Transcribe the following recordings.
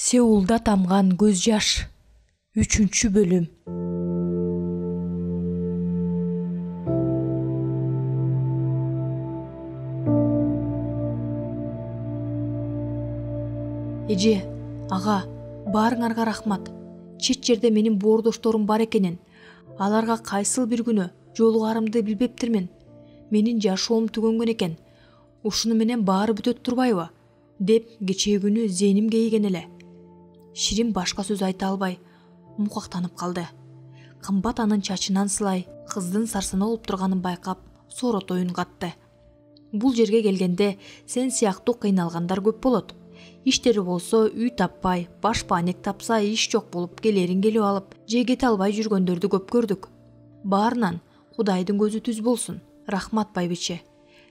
Сеулда тамган көз жаш. 3-бөлүм. Эже, ага, баарыңарга рахмат. Чет жерде менин боордошторум бар экенин, аларга кайсыл бир күнү жолугарымды билбептирмин. Менин жашоом түгөнгөн экен. Ушуну менен баары бүтөт турбайбы? Деп кечээ күнү зеним кейген эле. Ширин башка сөз айта албай мукактанып калды. Кымбат анын чачынан сылай кыздын сарсана болуп турганын байкап сороотоюн катты. Бул жерге келгенде сен сыяктуу кыйналгандар көп болот. Иштери болсо үй таппай, баш паник тапса иш жок болуп келерин келип алып, же кете албай жүргөндөрдү көп көрдүк. Баарынан Кудайдын көзү түз болсун. Рахмат байбиче.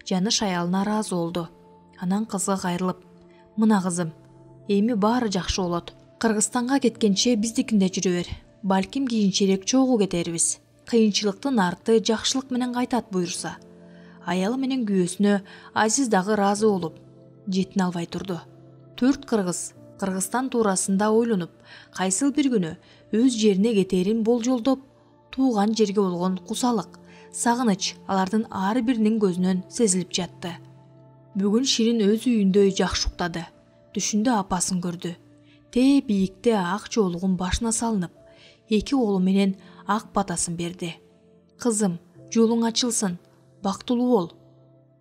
Жаныш аялына ыраазы болду. Анан кызга кайрылып: "Мына кызым, эми баары жакшы болот. Кыргызстанга кеткенче биздикинде жүрө бер. Балким кийинчерээк чогуу кетербиз. Кыйынчылыктын арты жакшылык менен кайтат буюрса." Аялы менен күйөөсүнө Азиз дагы ыраазы болуп, жетине албай турду. 4 кыргыз Кыргызстан туурасында ойлонуп, кайсыл бир күнү өз жерине кетерин болжолдоп, тууган жерге болгон кусалык, сагыныч алардын ар биринин көзүнөн сезилип жатты. Бүгүн Ширин өз үйүндө жакшы уктады. Түшүндө апасын көрдү. Тээ бийикте ак жоолугун башына салынып, 2 колу менен ак батасын берди. "Кызым, жолуң ачылсын, бактылуу бол."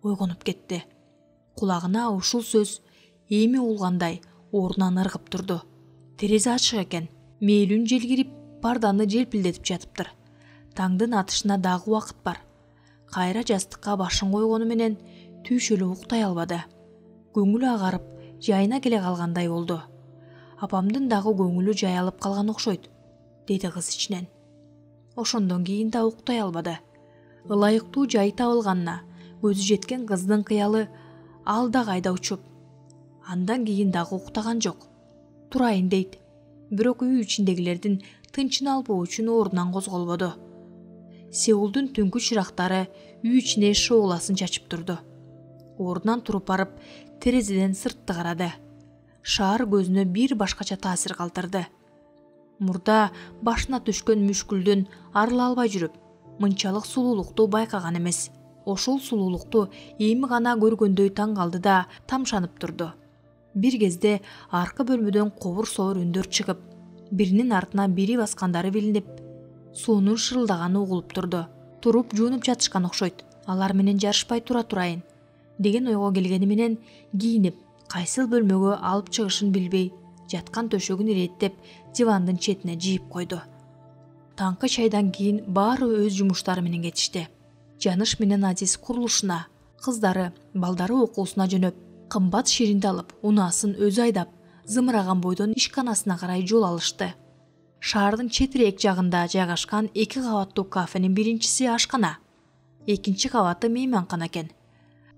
Ойгонуп кетти. Кулагына ушул сөз эми улгандай ордунан ыргып турду. Терезе ачык экен. Мээлүүн жел кирип, парданы желпилдетип жатыптыр. Таңдын атышына дагы убакыт бар. Кайра жастыкка башын койгону менен түйшөлүп уктай албады. Көңүлү агарып, жайына келе калгандай болду. "Апамдын дагы көңүлү жаялып калган окшойт", деди кыз ичинен. Ошондон кийин да уктай албады. Ылайыктуу жай табылганына көзү жеткен кыздын кыялы алда кайда учуп. Андан кийин дагы уктаган жок. Турайын дейт. Бирок үй ичиндегилердин тынчын албоо үчүн ордунан козголбоду. Сеулдун түнкү чырактары үй ичине шооласын чачып турду. Ордунан туруп барып, терезеден сыртты карады. Шаар көзүнө бир башкача таасир калтырды. Мурда башына түшкөн мүшкүлдөн арыла албай жүрүп, мынчалык сулуулукту байкаган эмес. Ошол сулуулукту эми гана көргөндөй таң калды да тамшанып турду. Бир кезде аркы бөлмөдөн кобур-собур үндөр чыгып, биринин артына бири баскандары билинип, суунун шырылдаганы угулуп турду. Туруп жуунуп жатышкан окшойт. Алар менен жарышпай тура турайын деген ойго келгени менен кийинип, кайсыл бөлмөгө алып чыгышын билбей, жаткан төшөгүн иреттеп, дивандын четине жийип койду. Таңкы чайдан кийин баары өз жумуштары менен кетишти. Жаныш менен Азиз курулушуна, кыздары, балдары окуусуна жөнөп, кымбат Ширинди алып, унаасын өзү айдап, зымыраган бойдон ишканасына карай жол алышты. Шаардын четирээк жагында жайгашкан 2 кабаттуу кафенин биринчиси ашкана, экинчи кабаты мейманкана экен.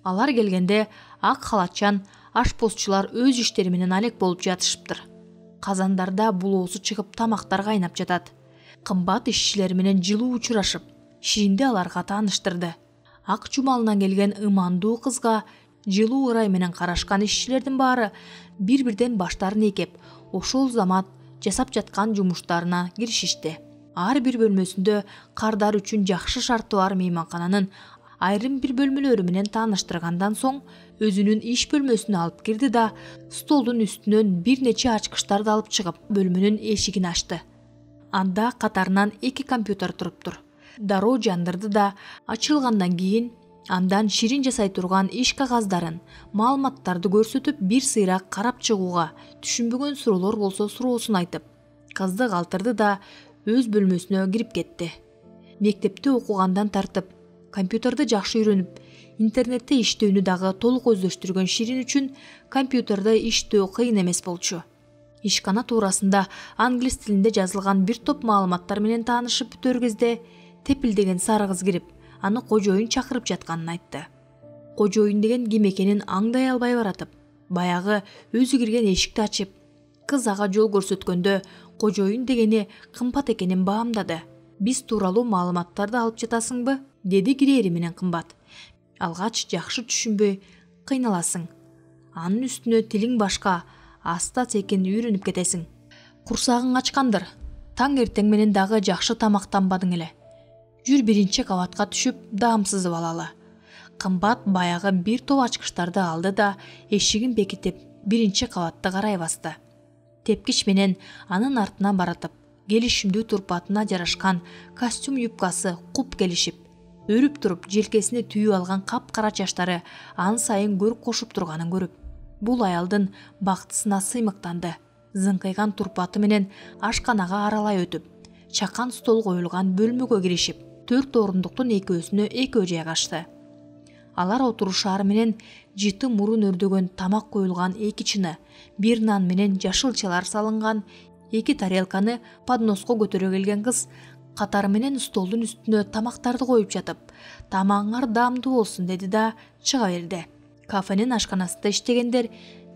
Алар келгенде ак халатчан ашпозчулар өз иштери менен алек болуп жатышыптыр. Казандарда булоосу чыгып, тамактар кайнап жатат. Кымбат ишчилер менен жылуу учурашып, Ширинди аларга тааныштырды. Ак жумалынан келген ымандуу кызга жылуу ырай менен карашкан ишчилердин баары бир-бирден баштарын ийкеп, ошол замат жасап жаткан жумуштарына киришишти. Ар бир бөлмөсүндө кардар үчүн жакшы шарты бар мейманкананын айрым бир бөлмөлөрү менен тааныштыргандан соң өзүнүн иш бөлмөсүнө алып кирди да столдун үстүнөн бир нече ачкычтарды алып чыгып, бөлмөнүн эшигин ачты. Анда катарынан 2 компьютер туруптур. Дароо жандырды да ачылгандан кийин андан Ширин жасай турган иш кагаздарын, маалыматтарды көрсөтүп, бир сыйрак карап чыгууга, түшүнбөгөн суроолор болсо суроосун айтып, кызды калтырды да өз бөлмөсүнө кирип кетти. Мектепте окугандан тартып, компьютерди жакшы үйрөнүп, интернетте иштөөнү дагы толук өздөштүргөн Ширин үчүн компьютерде иштөө кыйын эмес болчу. Ишкана туурасында англис тилинде жазылган бир топ маалыматтар менен таанышып бүтөр кезде тепилдеген сары кыз кирип, аны кожоюн чакырып жатканын айтты. Кожоюн деген ким экенин аңдай албай баратып, баягы өзү кирген эшикти ачып, кыз ага жол көрсөткөндө кожоюн дегени кымбат экенин баамдады. "Биз тууралуу маалыматтарды алып жатасыңбы?" деди кирээри менен кымбат. Алгач жакшы түшүнбөй кыйналасың. Анын үстүнө тилиң башка, аста секин үйрөнүп кетесиң. Курсагың ачкандыр. Таң эртең менен дагы жакшы тамактанбадың эле. Жүр биринчи кабатка түшүп даам сызып алалы. Кымбат баягы бир топ ачкычтарды алды да эшигин бекитип биринчи кабатты карай басты. Тепкич менен анын артынан баратып, келишимдүү турпатына жарашкан костюм юбкасы куп келишип, өрүп туруп желкесине түйүп алган капкара чачтары ан сайын көрүп кошуп турганын көрүп, бул аялдын бактысына сыймыктанды. Зыңкыйган турпаты менен ашканага аралай өтүп, чакан стол коюлган бөлмөгө киришип, 4 орундуктун экөөсүнө экөө жайгашты. Алар отурушаары менен жыты мурун өрдөгөн тамак коюлган 2 чыны, бир нан менен жашылчалар салынган 2 тарелканы подноско көтөрө келген кыз катары менен столдун үстүнө тамактарды коюп жатып, тамагыңар даамдуу болсун деди да чыга берди. Кафенин ашканасында иштегендер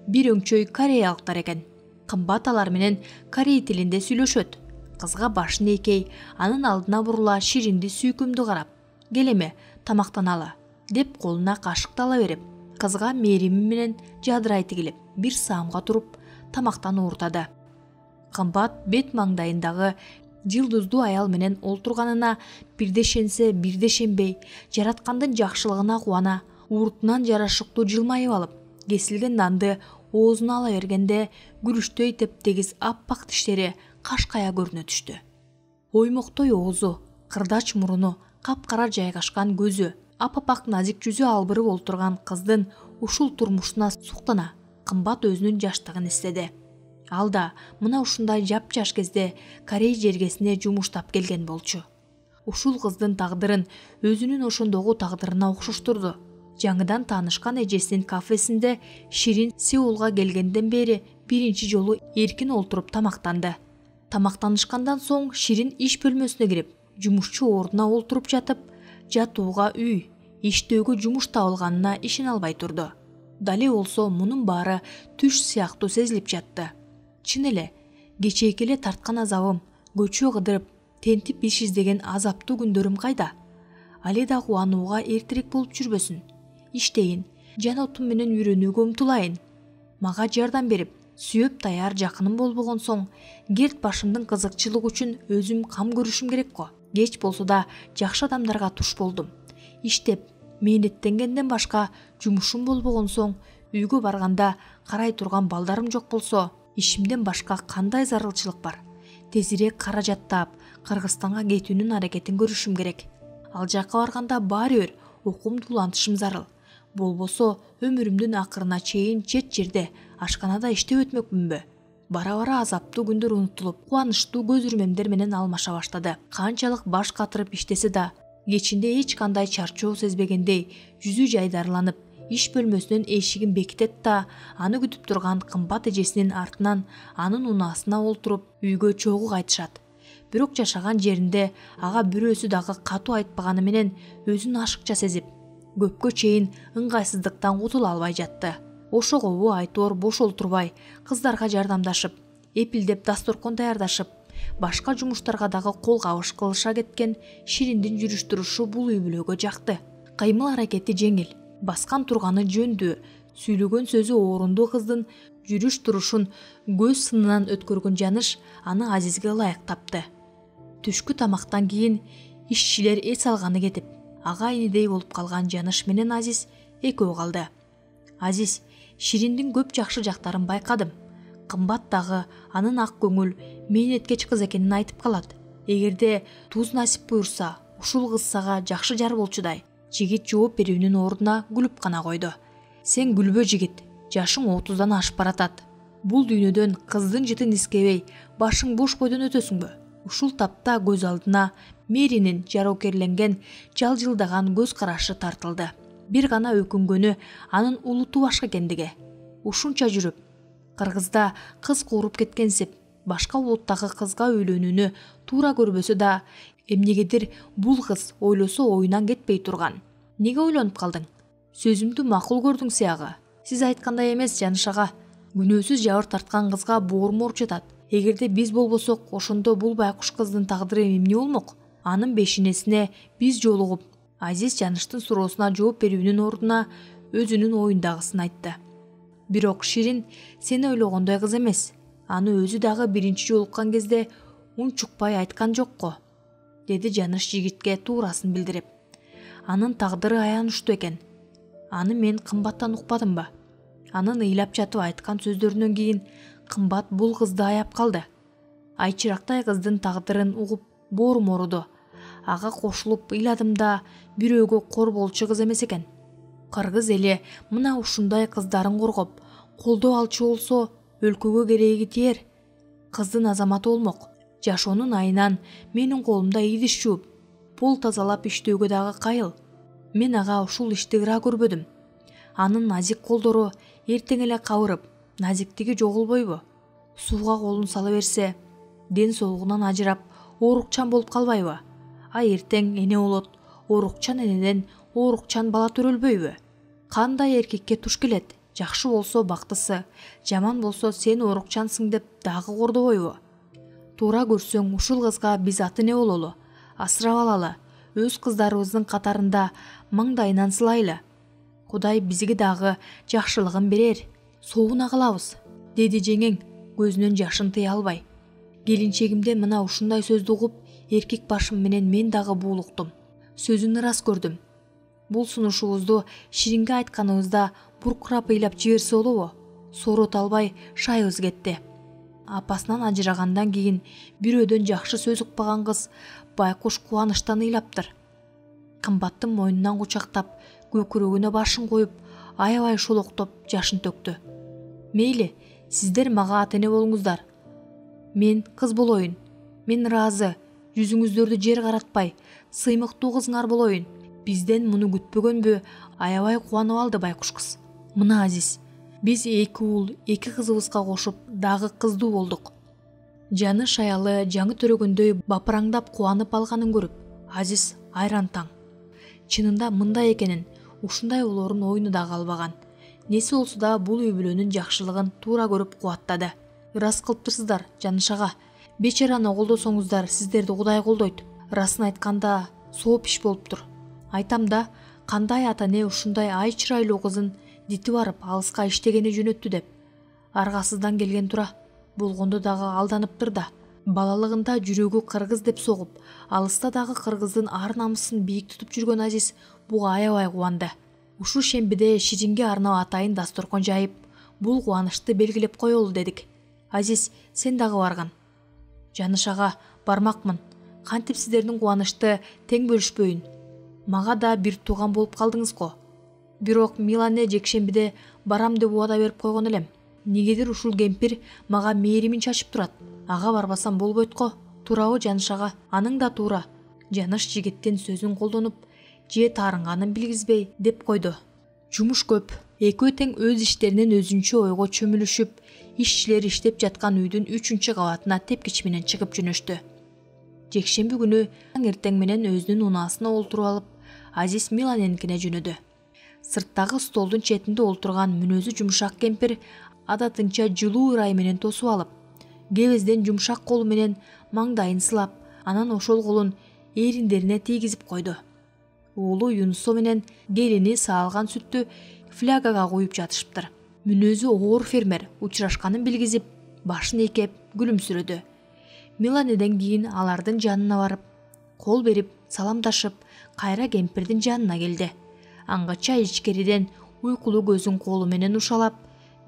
бир өңчөй кореялыктар экен. Кымбат алар менен корей тилинде сүйлөшөт. Кызга башын эйкей, анын алдына бурула ширинди сүйкүмдү карап, келеме тамактаналы деп колуна кашыкты ала берип, кызга мээрими менен жадырай тигилип, бир саамга туруп тамактан ууртады. Кымбат бет маңдайындагы жылдыздуу аял менен олтурганына бирде шенсе, бирде шенбей, жараткандын жакшылыгына кубана, ууртунан жарашыктуу жылмайып алып, кесилген нанды оозуна ала бергенде күрүчтөй тептегиз аппак тиштери кашкая көрүнө түштү. Оймоктой оозу, кырдач муруну, капкара жайгашкан көзү, апапак назик жүзү албырып олтурган кыздын ушул турмушуна суктана Кымбат өзүнүн жаштыгын эстеди. Ал да мына ушундай жапжаш кезде Корей жергесине жумуштап келген болчу. Ушул кыздын тагдырын өзүнүн ошондогу тагдырына окшоштурду. Жаңыдан таанышкан эжесинин кафесинде Ширин Сеулга келгенден бери биринчи жолу эркин олтуруп тамактанды. Тамактанышкандан соң Ширин иш бөлмөсүнө кирип, жумушчу ордуна олтуруп жатып, жатууга үй, иштөөгө жумуш табылганына ишене албай турду. Дали болсо мунун баары түш сыяктуу сезилип жатты. Чын эле, кечээки эле тарткан азабым, көчө кыдырып, тентип иш издеген азаптуу күндөрүм кайда? Али да кубанууга эртерээк болуп жүрбөсүн. Иштейин, жан отум менен үйрөнүүгө умтулайын. Мага жардам берип, сүйөп даяр жакыным болбогон соң, керт башымдын кызыкчылыгы үчүн өзүм кам көрүшүм керек го. Кеч болсо да жакшы адамдарга туш болдум. Иштеп, мээнеттенгенден башка жумушум болбогон соң, үйгө барганда карай турган балдарым жок болсо, ишимден башка кандай зарылчылык бар? Тезирээк каражат таап, Кыргызстанга кетүүнүн аракетин көрүшүм керек. Ал жакка барганда баары бир окуумду улантышым зарыл. Болбосо өмүрүмдүн акырына чейин чет жерде ашканада иштеп өтмөкмүнбү? Бара-бара азаптуу күндөр унутулуп, кубанычтуу көз ирмемдер менен алмаша баштады. Канчалык баш катырып иштесе да, кечинде эч кандай чарчоо сезбегендей, жүзү жайдарланып, иш бөлмөсүнүн эшигин бекитет да, аны күтүп турган Кымбат эжесинин артынан анын унаасына олтуруп, үйгө чогуу кайтышат. Бирок жашаган жеринде ага бирөөсү дагы катуу айтпаганы менен өзүн ашыкча сезип, көпкө чейин ыңгайсыздыктан кутула албай жатты. Ошогобу айтор бош олтурбай, кыздарга жардамдашып, эпилдеп дасторкон даярдашып, башка жумуштарга дагы кол кабыш кылыша кеткен Шириндин жүрүш-турушу бул үй бүлөгө жакты. Кыймыл аракети жеңил, баскан турганы жөндүү, сүйлөгөн сөзү орунду кыздын жүрүш-турушун көз сынынан өткөргөн Жаныш аны Азизге ылайык тапты. Түшкү тамактан кийин ишчилер эс алганы кетип, ага-инидей болуп калган Жаныш менен Азиз экөө калды. Азиз, Шириндин көп жакшы жактарын байкадым. Кымбат дагы анын ак көңүл, мээнеткеч кыз экенин айтып калат. Эгерде туз насип буйрса, ушул кыз сага жакшы жар болчудай. Жигит жооп берүүнүн ордуна күлүп гана койду. Сен күлбө жигит, жашың 30-дан ашып баратат. Бул дүйнөдөн кыздын жытын искебей, башың бош бойдон өтөсүңбү? Ушул тапта көз алдына Мээринин жароокерленген, жалжылдаган көз карашы тартылды. Бир гана өкүнгөнү анын улуту башка экендиги. Ушунча жүрүп, Кыргызда кыз кууруп кеткенсип, башка улуттагы кызга үйлөнүүнү туура көрбөсө да, эмнегедир бул кыз ойлосо оюнан кетпей турган. Неге ойлонуп калдың? Сөзүмдү макул көрдүң сыягы. Сиз айткандай эмес, Жаныш ага. Күнөөсүз жабыр тарткан кызга боорумор жатат. Эгерде биз болбосок, ошондо бул байкуш кыздын тагдыры эмне болмок? Анын бешинесине биз жолугуп, Азиз Жаныштын суроосуна жооп берүүнүн ордуна өзүнүн оюндагысын айтты. Бирок Ширин сен ойлогондой кыз эмес. Аны өзү дагы биринчи жолуккан кезде унчукпай айткан жокко, деди Жаныш жигитке туурасын билдирип. Анын тагдыры аянычтуу экен. Аны мен кымбаттан укпадымбы? Анын ыйлап жатып айткан сөздөрүнөн кийин кымбат бул кызды аяп калды. Айчырактай кыздын тагдырын угуп боорум ооруду. Ага кошулуп ыйладым да, бирөөгө кор болчу кыз эмес экен. Кыргыз эли мына ушундай кыздарын коргоп, колдоо алчу болсо өлкөгө кереги тиер. Кыздын азаматы болмок. Жашоонун айынан менин колумда идиш жууп, пол тазалап иштөөгө дагы кайыл. Мен ага ушул ишти ыра көрбөдүм. Анын назик колдору эртең эле кабырып, назиктиги жоголбойбу? Сууга колун сала берсе, ден соолугунан ажырап, оорукчан болуп калбайбы? А эртең эне болот, оорукчан энеден оорукчан бала төрөлбөйбү? Кандай эркекке туш келет? Жакшы болсо бактысы, жаман болсо сен оорукчансың деп дагы кордобойбу? Туура көрсөң ушул кызга биз аты эне бололу, асырап алалы, өз кыздарыбыздын катарында маңдайынан сылайлы. Кудай бизге дагы жакшылыгын берер, соогуна калабыз, деди жеңең көзүнөн жашын тыя албай. Келинчегимде мына ушундай сөздү угуп, эркек башым менен мен дагы буулуктум. Сөзүн ырас көрдүм. Бул сунушубузду Ширинге айтканыбызда буркурап ыйлап жиберсе болобу? Соорото албай шайыбыз кетти. Апасынан ажырагандан кийин бирөөдөн жакшы сөз укпаган кыз байкуш кубанычтан ыйлаптыр. Кымбаттын мойнунан кучактап, көкүрөгүнө башын коюп, аябай шолоктоп жашын төктү. Мейли, сиздер мага ата эне болуңуздар. Мен кыз болоюн. Мен ыраазы. Жүзүңүздөрдү жер каратпай, сыймыктуу кызыңар болоюн. Бизден муну күтпөгөнбү? Аябай кубанып алды байкуш кыз. Мына Азиз, биз 2 уул, 2 кызыбызга кошуп дагы кыздуу болдук. Жаныш аялы жаңы төрөгөндөй бапыраңдап кубанып алганын көрүп, Азиз айран таң. Чынында мындай экенин, ушундай болорун ойуну да калбаган. Неси болсо да бул үй бүлөнүн жакшылыгын туура көрүп кубаттады. Ырас кылыптырсыздар, Жаныш ага. Бечараны колдосоңуздар, сиздерди Кудай колдойт. Ырасын айтканда сооп иш болуптур. Айтам да, кандай ата эне ушундай ай чырайлуу кызын дити барып алыска иштегени жөнөттү деп. Аргасыздан келген тура. Болгондо дагы алданыптыр да. Балалыгында жүрөгү кыргыз деп согуп, алыста дагы кыргыздын ар намысын бийик тутуп жүргөн Азиз буга аябай кубанды. Ушул шембиде Ширинге арнап атайын дасторкон жайып, бул кубанычты белгилеп коелу дедик. Азиз, сен дагы барган. Жаныш ага, бармакмын. Кантип сиздердин кубанычты тең бөлүшпөйүн? Мага да бир тууган болуп калдыңыз го. Бирок Милане жекшембиде барам деп убада берип койгон элем. Негедир ушул кемпир мага мээримин чачып турат. Ага барбасам болбойт го. Туурабы Жаныш ага? Аның да туура. Жаныш жигиттин сөзүн колдонуп, же таарынганын билгизбей деп койду. Жумуш көп. Экөө тең өз иштеринен өзүнчө ойго чөмүлүшүп, ишчилер иштеп жаткан үйдүн 3-чү кабатына тепкич менен чыгып жөнөштү. Жекшемби күнү эртең менен өзүнүн унаасына олтуруп алып, Азиз Миланенкине жөнөдү. Сырттагы столдун четинде олтурган мүнөзү жумшак кемпир адатынча жылуу ырай менен тосуп алып, кебезден жумшак колу менен маңдайын сылап, анан ошол колун эриндерине тийгизип койду. Уулу Юнусо менен келини саалган сүттү флягага куюп жатышыптыр. Мүнөзү оор фермер учурашканын билгизип, башын ийкеп күлүмсүрөдү. Миланеден кийин алардын жанына барып, кол берип, саламдашып, кайра кемпирдин жанына келди. Аңгача ичкериден уйкулуу көзүн колу менен ушалап,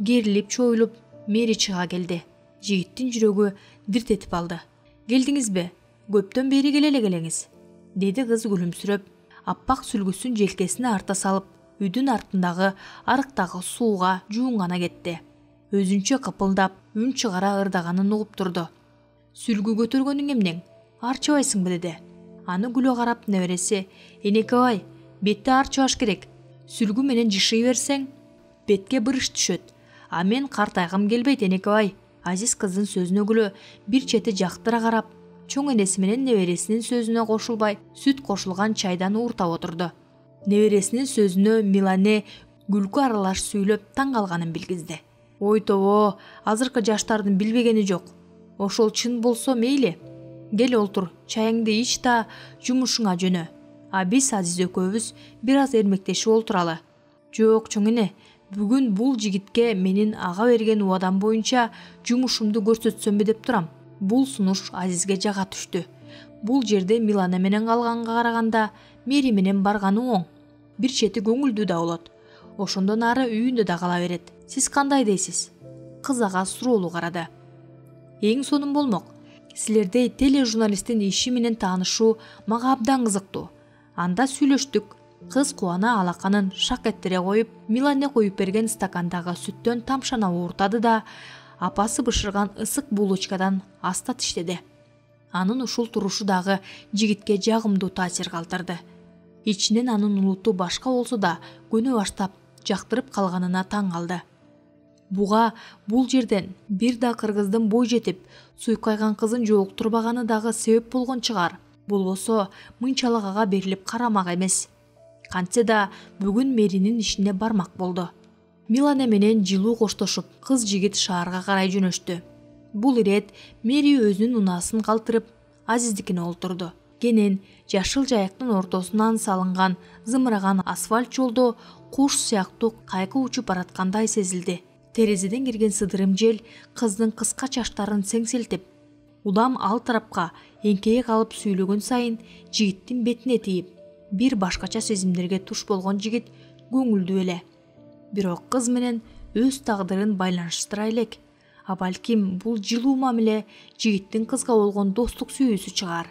керилип чоюлуп, мери чыга келди. Жигиттин жүрөгү дирт этип алды. Келдиңизби? Көптөн бери келе келеңиз, деди кыз күлүмсүрөп, аппак сүлгүсүн желкесине арта салып, үйдүн артындагы арыктагы сууга жуунгана кетти. Өзүнчө кыпылдап, үн чыгара ырдаганын угуп турду. Сүлгү көтөргөнүң эмнең? Арчыбайсыңбы деди. Аны күлө карап небереси, энекебай, бетти арчыбаш керек. Сүлгү менен жышый берсең, бетке бырыш түшөт. А мен картайгым келбейт, энекебай. Азиз кыздын сөзүнө күлө, бир чети жактыра карап, чоң энеси менен небересинин сөзүнө кошулбай, сүт кошулган чайдан ууртап отурду. Небересинин сөзүнө Милане күлкү аралаш сүйлөп таң калганын билгизди. Ой тобо, азыркы жаштардын билбегени жок. Ошол чын болсо мейли. Кел олтур, чайыңды ич да жумушуңа жөнө. А биз Азиз экөөбүз бир аз эрмектешип олтуралы. Жок чоң эне, Бүгүн бул жигитке менин ага берген убадам боюнча жумушумду көрсөтсөмбү деп турам. Бул сунуш Азизге жага түштү. Бул жерде Милана менен калганга караганда Мери менен барганы оң. Бир чети көңүлдүү да болот. Ошондон ары үйүндө да кала берет. Сиз кандай дейсиз? Кыз ага суроолуу карады. Эң сонун болмок. Силердей тележурналисттин иши менен таанышуу мага абдан кызыктуу. Анда сүйлөштүк. Кыз кубана алаканын шак эттере коюп, Милане коюп берген стакандагы сүттөн тамшана ууртады да апасы бышырган ысык булочкадан аста тиштеди. Анын ушул турушу дагы жигитке жагымдуу таасир калтырды. Ичинен анын улуту башка болсо да көнө баштап жактырып калганына таң калды. Буга бул жерден бир да кыргыздын бой жетип, суйкайган кызын жолуктурбаганы дагы себеп болгон чыгар. Болбосо мынчалык ага берилип карамак эмес. Кантсе да бүгүн Меринин ишине бармак болду. Милана менен жылуу коштошуп, кыз жигит шаарга карай жөнөштү. Бул ирет Мери өзүнүн унаасын калтырып, Азиздикине олтурду. Кенен жашыл жайыктын ортосунан салынган зымыраган асфальт жолдо куш сыяктуу кайкы учуп бараткандай сезилди. Терезеден кирген сыдырым жел кыздын кыска чачтарын сеңселтип, улам ал тарапка эңкейе калып сүйлөгөн сайын жигиттин бетине тийип, бир башкача сезимдерге туш болгон жигит көңүлдүү эле. Бирок кыз менен өз тагдырын байланыштыра элек. А балким бул жылуу мамиле жигиттин кызга болгон достук сүйүүсү чыгар.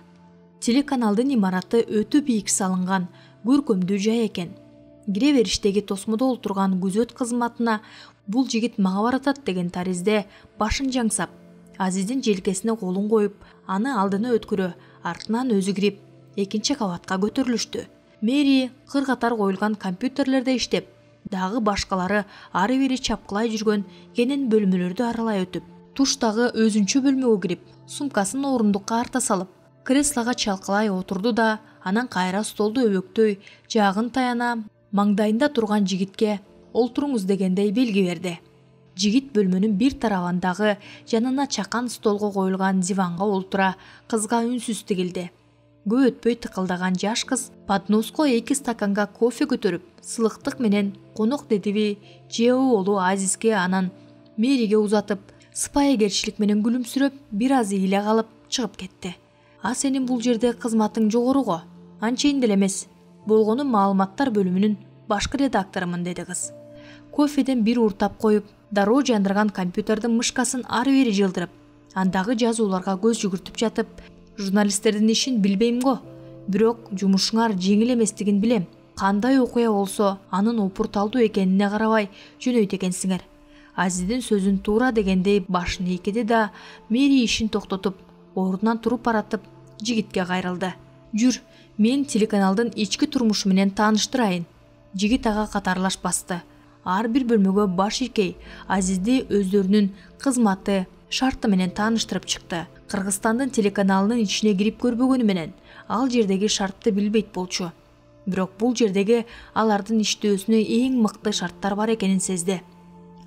Телеканалдын имараты өтө бийик салынган көркөмдүү жай экен. Кире бериштеги тосмодо олтурган күзөт кызматына бул жигит мага баратат деген таризде башын жаңсап, Азиздин желкесине колун коюп, аны алдына өткөрө, артынан өзү кирип, экинчи кабатка көтөрүлүштү. Мери кыр-катар коюлган компьютерлерде иштеп, дагы башкалары ары бери чапкылай жүргөн кенен бөлмөлөрдү аралай өтүп, туштагы өзүнчө бөлмөгө кирип, сумкасын орундукка арта салып, креслого чалкалай отурду да, анан кайра столду өбөктөй жаагын таяна маңдайында турган жигитке олтуруңуз дегендей белги берди. Жигит бөлмөнүн бир тарабындагы жанына чакан столго коюлган диванга олтура, кызга үнсүз тигилди. Көп өтпөй тыкылдаган жаш кыз подноско 2 стаканга кофе көтөрүп, сылыктык менен конок дедиби же оолу Азизге анан Мериге узатып, сыпайы-керчилик менен күлүмсүрөп, бир аз ыйле калып чыгып кетти. А сенин бул жерде кызматың жогоруго? Анчейин деле эмес. Болгону маалыматтар бөлүмүнүн башкы редакторумун, деди кыз. Кофеден бир уртап коюп, дароо жандырган компьютердин мышкасын ары бери жылдырып, андагы жазууларга көз жүгүртүп жатып, журналисттердин ишин билбейм го, бирок жумушуңар жеңил эместигин билем. Кандай окуя болсо, анын опурталдуу экенине карабай жөнөйт экенсиңер. Азиздин сөзүн туура дегендей башын ийкеди да, Мери ишин токтотуп, ордунан туруп баратып, жигитке кайрылды. Жүр, мен телеканалдын ички турмушу менен тааныштырайын. Жигит ага катарлаш басты. Ар бир бөлмөгө баш ийкей Азизди өздөрүнүн кызматы, шарты менен тааныштырып чыкты. Кыргызстандын телеканалынын ичине кирип көрбөгөнү менен ал жердеги шартты билбейт болчу. Бирок бул жердеги алардын иштөөсүнө эң мыкты шарттар бар экенин сезди.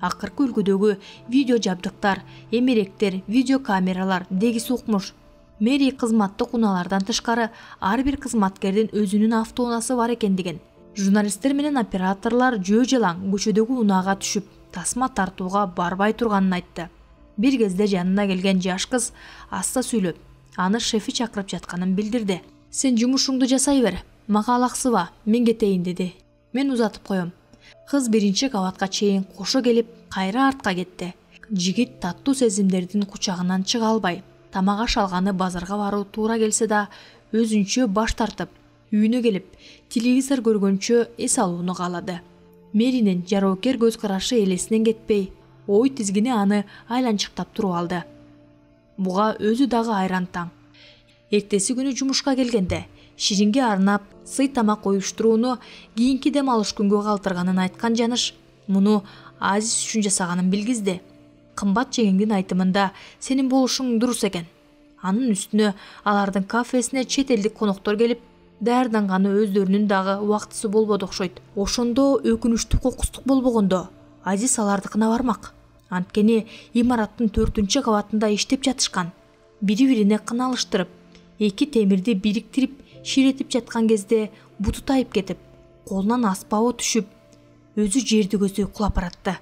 Акыркы үлгүдөгү видео жабдыктар, эмеректер, видео камералар дегиси укмуш. Мери кызматтык унаалардан тышкары ар бир кызматкердин өзүнүн автоунасы бар экендигин, журналисттер менен операторлор жөө жалаң көчөдөгү унаага түшүп, тасма тартууга барбай турганын айтты. Бир кезде жанына келген жаш кыз аста сүйлөп, аны шефи чакырып жатканын билдирди. Сен жумушуңду жасай бер, мага алаксыба, мен кетейин, деди. Мен узатып коем. Кыз биринчи кабатка чейин кошо келип, кайра артка кетти. Жигит таттуу сезимдердин кучагынан чыга албай, тамак аш алганы базарга баруу туура келсе да, өзүнчө баш тартып, үйүнө келип, телевизор көргөнчө эс алууну каалады. Меринин жароокер көз карашы элесинен кетпей, ой тизгини аны айланчыктап туруп алды. Буга өзү дагы айран таң. Эртеси күнү жумушка келгенде, Ширинге арнап сый тамак коюштурууну кийинки дем алыш күнгө калтырганын айткан Жаныш, муну Азиз үчүн жасаганын билгизди. Кымбат жеңиңдин айтымында сенин болушуң дурус экен. Анын үстүнө алардын кафесине чет элдик коноктор келип, даярданганы өздөрүнүн дагы убактысы болбоду окшойт. Ошондо өкүнүчтүү кокустук болбогондо Азиз алардыкына бармак. Анткени имараттын 4-чү кабатында иштеп жатышкан. Бири-бирине кыналыштырып, 2 темирди бириктирип, ширетип жаткан кезде буту тайып кетип, колунан аспабы түшүп, өзү жерди көздөй кулап баратты.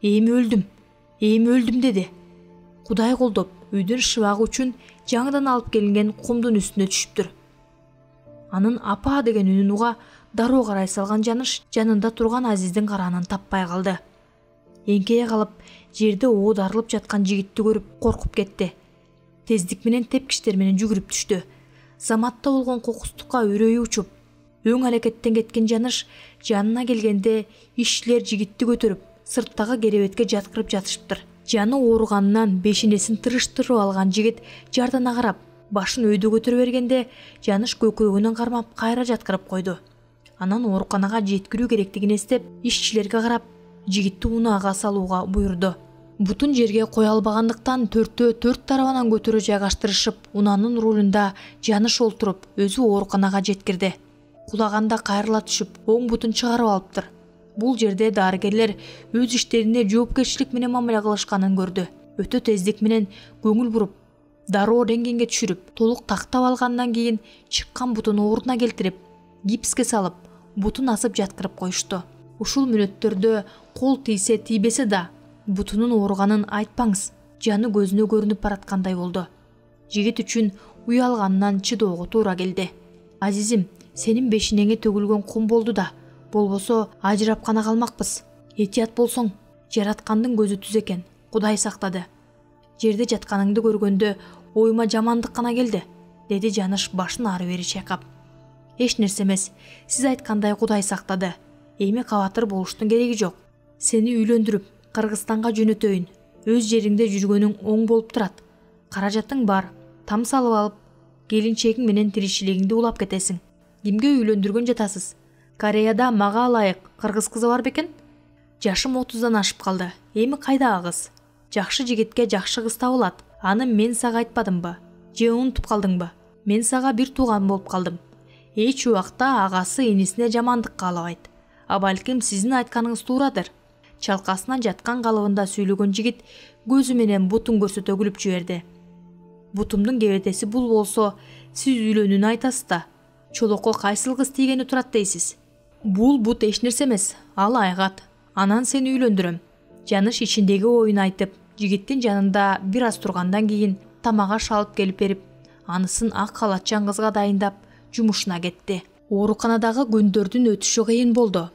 Эми өлдүм деди. Кудай колдоп үйдүн шыбагы үчүн жаңыдан алып келинген кумдун үстүнө түшүптүр. Анын апа деген үнүн уга дароо карай салган Жаныш жанында турган Азиздин караанын таппай калды. Эңкейе калып, жерде оодарылып жаткан жигитти көрүп коркуп кетти. Тездик менен тепкичтер менен жүгүрүп түштү. Заматта болгон кокустукка үрөйү учуп, өң аракеттен кеткен Жаныш жанына келгенде ишчилер жигитти көтөрүп, сырттагы керебетке жаткырып жатышыптыр. Жаны ооруганынан бешенесин тырыштырып алган жигит жардана карап, башын өйдө көтөрө бергенде Жаныш көкөрөгүнөн кармап кайра жаткырып койду. Анан ооруканага жеткирүү керектигин эстеп, ишчилерге карап, жигитти унаага салууга буйрду. Бутун жерге кое албагандыктан төрттөө төрт тарабынан көтөрө жайгаштырышып, унаанын рулунда Жаныш олтуруп, өзү ооруканага жеткирди. Кулаганда кайрыла түшүп, оң бутун чыгарып алыптыр. Бул жерде дарыгерлер өз иштерине жоопкерчилик менен мамиле кылышканын көрдү. Өтө тездик менен көңүл буруп, дароо рентгенге түшүрүп, толук тактап алгандан кийин чыккан бутун ордуна келтирип, гипске салып, бутун асып жаткырып коюшту. Ушул мүнөттөрдө кол тийсе тийбесе да, бутунун ооруганын айтпаңыз, жаны көзүнө көрүнүп бараткандай болду. Жигит үчүн уялганынан чыдоого туура келди. Азизим, сенин бешинеңе төгүлгөн кум болду да, болбосо ажырап гана калмакпыз. Этият болсоң, жараткандын көзү түз экен, Кудай сактады. Жерде жатканыңды көргөндө оюма жамандык гана келди, деди Жаныш башын ары бери чайкап. Эч нерсе эмес, сиз айткандай Кудай сактады. Эми кабатыр болуштун кереги жок. Сени үйлөндүрүп, Кыргызстанга жөнөтөйүн. Өз жериңде жүргөнүң оң болуп турат. Каражатың бар, там салып алып, келинчегиң менен тиричилигиңди улап кетесиң. Кимге үйлөндүргөн жатасыз? Кореяда мага ылайык кыргыз кызы бар бекен? Жашым 30дан ашып калды. Эми кайда кыз? Жакшы жигитке жакшы кыз табылат. Аны мен сага айтпадымбы? Же унутуп калдыңбы? Мен сага бир тууган болуп калдым. Эч убакта агасы инисине жамандык каалабайт. А балким сиздин айтканыңыз туурадыр. Чалкасынан жаткан калыбында сүйлөгөн жигит көзү менен бутун көрсөтө күлүп жиберди. Бутумдун кебетеси бул болсо, сиз үйлөнүүнү айтасыз да. Чолокко кайсыл кыз тийгени турат дейсиз? Бул бут эч нерсе эмес, ал айгат. Анан сени үйлөндүрөм. Жаныш ичиндеги оюн айтып, жигиттин жанында бир аз тургандан кийин тамак аш алып келип берип, анысын ак халатчан кызга дайындап, жумушуна кетти. Ооруканадагы күндөрдүн өтүшү кыйын болду.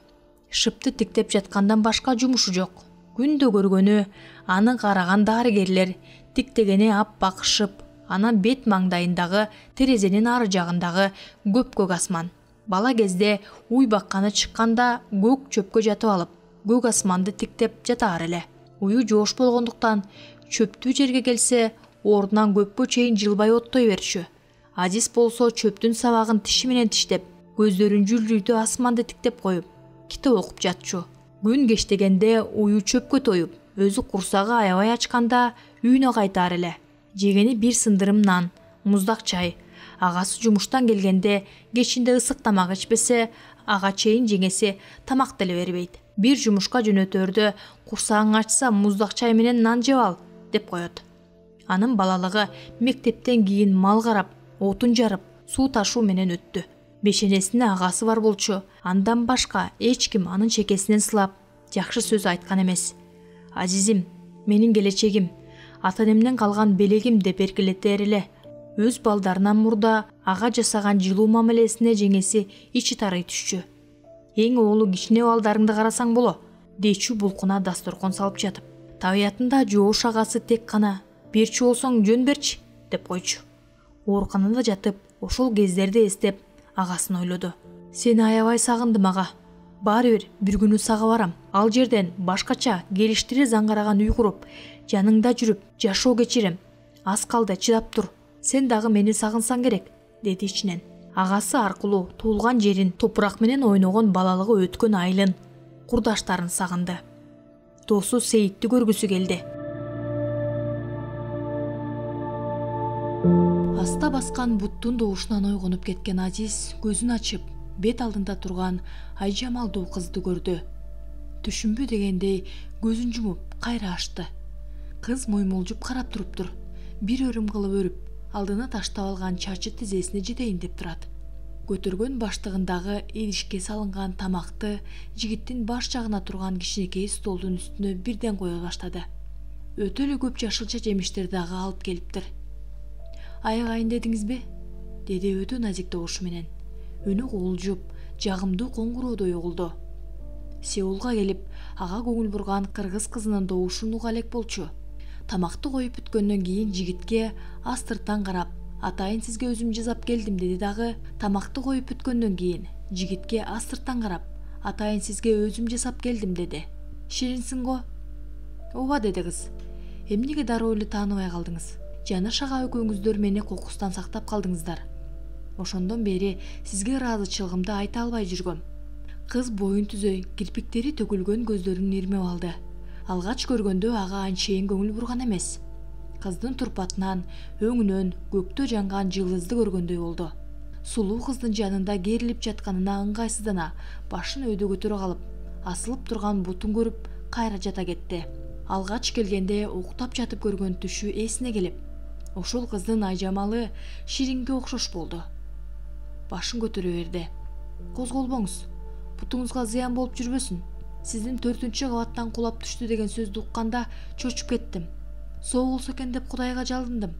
Шыпты тиктеп жаткандан башка жумушу жок. Күндө көргөнү аны караган дарыгерлер, тиктегени аппак шып, анан бет маңдайындагы терезенин ары жагындагы көк асман. Бала кезде уй бакканы чыкканда көк чөпкө жатып алып, көк асманды тиктеп жатаар эле. Ую жоош болгондуктан чөптүү жерге келсе, ордунан көпкө чейин жылбай оттой берчү. Азиз болсо чөптүн сабагын тиши менен тиштеп, көздөрүн жүлдүйтө асманды тиктеп коюп, китеп окуп жатчу. Күн кечтегенде ую чөпкө тоюп, өзү курсагы аябай ачканда үйүнө кайтаар эле. Жегени бир сындырым нан, муздак чай. Агасы жумуштан келгенде кечинде ысык тамак ичпесе, ага чейин жеңеси тамак деле бербейт. Бир жумушка жөнөтөрдө курсагың ачса муздак чай менен нан жеп ал, деп коет. Анын балалыгы мектептен кийин мал карап, отун жарып, суу ташуу менен өттү. Бешенесине агасы бар болчу, андан башка эч ким анын чекесинен сылап, жакшы сөз айткан эмес. Азизим, менин келечегим, ата-энемден калган белегим деп эркелетер эле. Өз балдарынан мурда ага жасаган жылуу мамилесине жеңеси ичи тарый түшчү. Эң оолу кичине балдарыңды карасаң боло, дейчү булкуна дасторкон салып жатып. Табиятында жоош агасы тек гана берчи болсоң жөн берчи, деп койчу. Ооруканада жатып, ошол кездерди эстеп, агасын ойлоду. Сени аябай сагындым ага. Баары бир күнү сага барам. Ал жерден башкача келиштире заңгараган үй куруп, жаныңда жүрүп, жашоо кечирем. Аз калды, чыдап тур. Сен дагы мени сагынсаң керек, деди ичинен. Агасы аркылуу туулган жерин, топурак менен ойногон балалыгы өткөн айылын, курдаштарын сагынды. Досу Сейитти көргүсү келди. Аста баскан буттун добушунан ойгонуп кеткен Азиз көзүн ачып, бет алдында турган айжамалдуу кызды көрдү. Түшүнбү дегендей көзүн жумуп, кайра ачты. Кыз моймолжуп карап туруптур. Бир өрүм кылып өрүп, алдына таштап алган чачы тизесине жетейин деп турат. Көтөргөн баштыгындагы идишке салынган тамакты жигиттин баш жагына турган кичинекей столдун үстүнө бирден кое баштады. Өтө эле көп жашылча жемиштерди дагы алып келиптир. Айгайын дедиңизби? Деди өтө назик добушу менен. Үнү куулжуп, жагымдуу коңгуроодой угулду. Сеулга келип, ага көңүл бурган кыргыз кызынын добушун уга элек болчу. Тамакты коюп бүткөндөн кийин жигитке астыртан карап, атайын сизге өзүм жасап келдим деди дагы. Тамакты коюп бүткөндөн кийин жигитке астыртан карап, атайын сизге өзүм жасап келдим деди. Ширинсиң го? Ооба деди кыз. Эмнеге дароо эле тааныбай калдыңыз? Жаныш ага экөөңүздөр мени кокустан сактап калдыңыздар. Ошондон бери сизге ыраазычылыгымды айта албай жүргөм. Кыз боюн түзөй, кирпиктери төгүлгөн көздөрүн ирмеп алды. Алгач көргөндө ага анчейин көңүл бурган эмес. Кыздын турпатынан, өңүнөн көктө жанган жылдызды көргөндөй болду. Сулуу кыздын жанында керилип жатканына ыңгайсыздана, башын өйдө көтөрө калып, асылып турган бутун көрүп, кайра жата кетти. Алгач келгенде уктап жатып көргөн түшү эсине келип, ошол кыздын айжамалы Ширинге окшош болду. Башын көтөрө берди. Козголбоңуз. Бутуңузга зыян болуп жүрбөсүн. Сиздин 4-чү кабаттан кулап түштү деген сөздү укканда чочуп кеттим. Соо болсо экен деп Кудайга жалындым.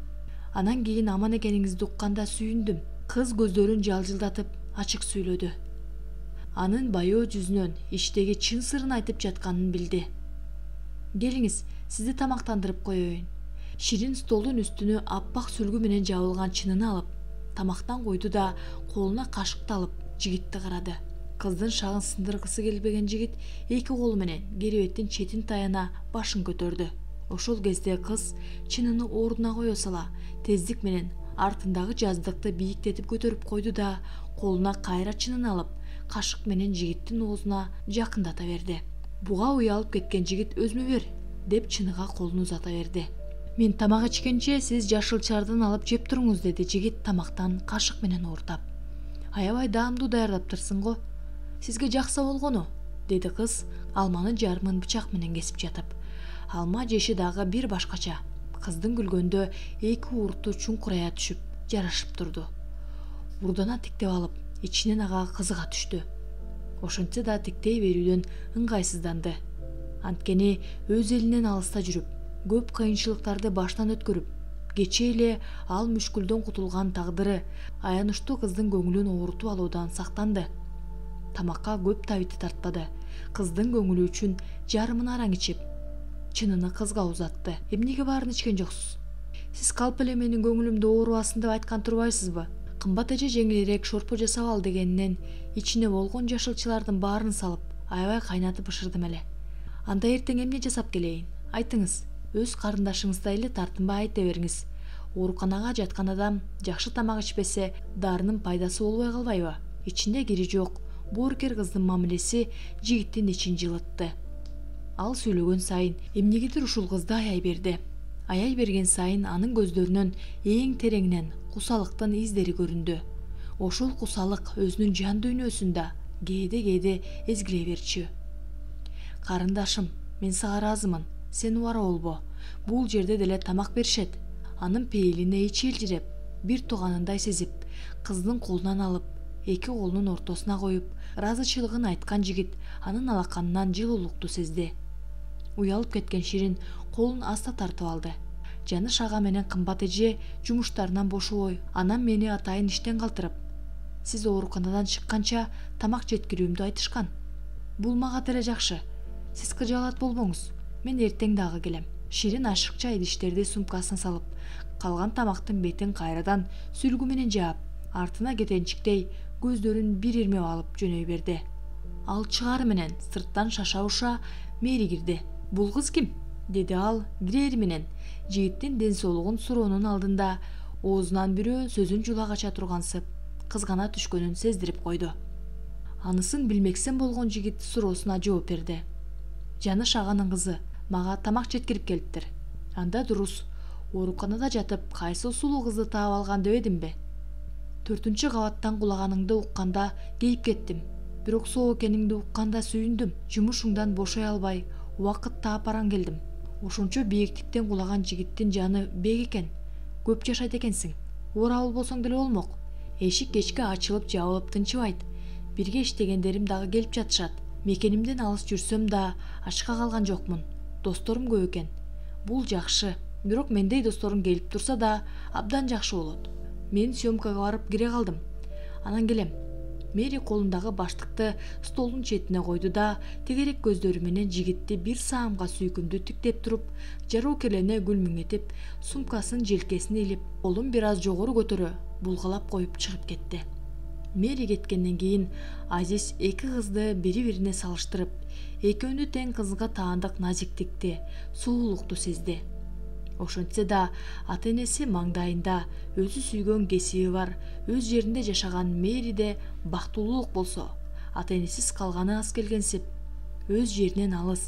Анан кийин аман экениңизди укканда сүйүндүм. Кыз көздөрүн жалжылдатып ачык сүйлөдү. Анын баяу жүзүнөн иштеги чын сырын айтып жатканын билди. Келиңиз, сизди тамактандырып коеюн. Ширин столдун үстүнө аппак сүлгү менен жабылган чынын алып, тамактан койду да колуна кашыкты алып жигитти карады. Кыздын шагын сындыргысы келбеген жигит эки колу менен керебеттин четин таяна башын көтөрдү. Ошол кезде кыз чыныны ордуна кое сала, тездик менен артындагы жаздыкты бийиктетип көтөрүп койду да колуна кайра чынын алып, кашык менен жигиттин оозуна жакындата берди. Буга уялып кеткен жигит өзүмө бер деп чыныга колун узата берди. Мен тамак ичкенче сиз жашылчардан алып жеп туруңуз деди жигит тамактан кашык менен уурдап. Аябай даамдуу даярдаптырсың го. Сизге жакса болгону, деди кыз алманы жарымын бычак менен кесип жатып. Алма жеши дагы бир башкача. Кыздын күлгөндө эки урту чуңкурая түшүп, жарашып турду. Урдана тиктеп алып, ичинен ага кызыга түштү. Ошентсе да тиктей берүүдөн ыңгайсызданды. Анткени өз элинен алыста жүрүп, көп кыйынчылыктарды баштан өткөрүп, кечээ эле ал мүшкүлдөн кутулган тагдыры аянычтуу кыздын көңүлүн оорутуп алуудан сактанды. Тамакка көп табити тартпады. Кыздын көңүлү үчүн жарымын араң ичип, чыныны кызга узатты. Эмнеге баарын ичкен жоксуз? Сиз калп эле менин көңүлүмдү оорубасын деп айткан турбайсызбы? Кымбат эже жеңилирээк шорпо жасап ал дегенинен ичине болгон жашылчылардын баарын салып, аябай кайнатып бышырдым эле. Анда эртең эмне жасап келейин? Айтыңыз. Өз карындашыңыздай эле тартынбай айта бериңиз. Ооруканага жаткан адам жакшы тамак ичпесе, дарынын пайдасы болбой калбайбы? Ичинде кири жок. Боорукер кыздын мамилеси жигиттин ичин жылытты. Ал сүйлөгөн сайын эмнегедир ушул кызды аяй берди. Аяй берген сайын анын көздөрүнөн эң тереңинен кусалыктын издери көрүндү. Ошол кусалык өзүнүн жан дүйнөсүндө кээде эзгилей берчү. Карындашым, мен сага ыраазымын. Сен убара болбо. Бул жерде деле тамак беришет. Анын пейилине ичи элжиреп, бир тууганындай сезип, кыздын колунан алып, эки колунун ортосуна коюп, ыраазычылыгын айткан жигит анын алаканынан жылуулукту сезди. Уялып кеткен Ширин колун аста тартып алды. Жаныш ага менен кымбат эже жумуштарынан бошобой, анан мени атайын иштен калтырып, сиз ооруканадан чыкканча тамак жеткирүүмдү айтышкан. Бул мага деле жакшы. Сиз кыжаалат болбоңуз. Мен эртең дагы келем. Ширин ашыкча идиштерди сумкасына салып, калган тамактын бетин кайрадан сүлгү менен жаап, артына кетенчиктей көздөрүн бир ирмеп алып жөнөй берди. Ал чыгары менен сырттан шаша-уша Мэри кирди. Бул кыз ким? Деди ал кирери менен. Жигиттин ден соолугун суроонун алдында оозунан бирөө сөзүн жула кача тургансып, кызгана түшкөнүн сездирип койду. Анысын билмексен болгон жигит суроосуна жооп берди. Жаныш аганын кызы мага тамак жеткирип келиптир. Анда дурус. Ооруканада жатып, кайсы сулуу кызды таап алган дебедимби? 4-чү кабаттан кулаганыңды укканда кейип кеттим. Бирок соо экениңди укканда сүйүндүм. Жумушуңдан бошой албай, убакыт таап баран келдим. Ошончо бийиктиктен кулаган жигиттин жаны бек экен. Көп жашайт экенсиң. Оора болбосоң деле болмок. Эшик кечке ачылып жабылып тынчыбайт. Бирге иштегендерим дагы келип жатышат. Мекенимден алыс жүрсөм да ачка калган жокмун. Досторум көп экен. Бул жакшы. Бирок мендей досторум келип турса да абдан жакшы болот. Мен съемкага барып кире калдым. Анан келем. Мэри колундагы баштыкты столдун четине койду да тегерек көздөрү менен жигитти бир саамга сүйкүмдүү тиктеп туруп, жароо келене гүлмүңетип, сумкасын желкесине илип, колун бир аз жогору көтөрө, булгалап коюп чыгып кетти. Мэри кеткенден кийин Азиз эки кызды бири-бирине салыштырып, экөөнү тең кызга таандык назиктикти, сулуулукту сезди. Ошентсе да ата-энеси маңдайында өзү сүйгөн кесиби бар, өз жеринде жашаган Мэриде бактылуулук болсо, ата-энесиз калганы аз келгенсип, өз жеринен алыс,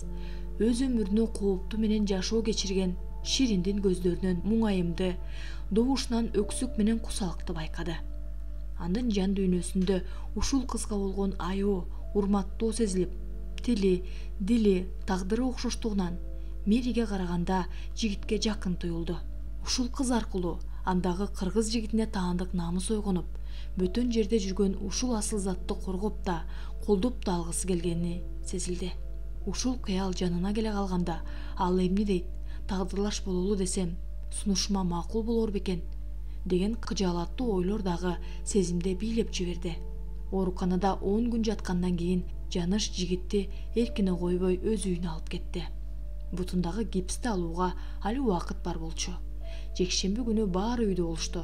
өз өмүрүнүн коопту менен жашоо кечирген Шириндин көздөрүнөн муңайымды, добушунан өксүк менен кусалыкты байкады. Анын жан дүйнөсүндө ушул кызга болгон аяоо, урматтоо сезилип, тили, дили, тагдыры окшоштугунан Мэриге караганда жигитке жакын туюлду. Ушул кыз аркылуу андагы кыргыз жигитине таандык намыс ойгонуп, бөтөн жерде жүргөн ушул асыл затты коргоп да, колдоп да алгысы келгени сезилди. Ушул кыял жанына келе калганда, ал эмне дейт, тагдырлаш бололу десем, сунушума макул болор бекен, деген кыжаалаттуу ойлор дагы сезимде бийлеп жиберди. Ооруканада 10 күн жаткандан кийин Жаныш жигитти эркине койбой өз үйүнө алып кетти. Бутундагы гипсти алууга али убакыт бар болчу. Жекшемби күнү баары үйдө болушту.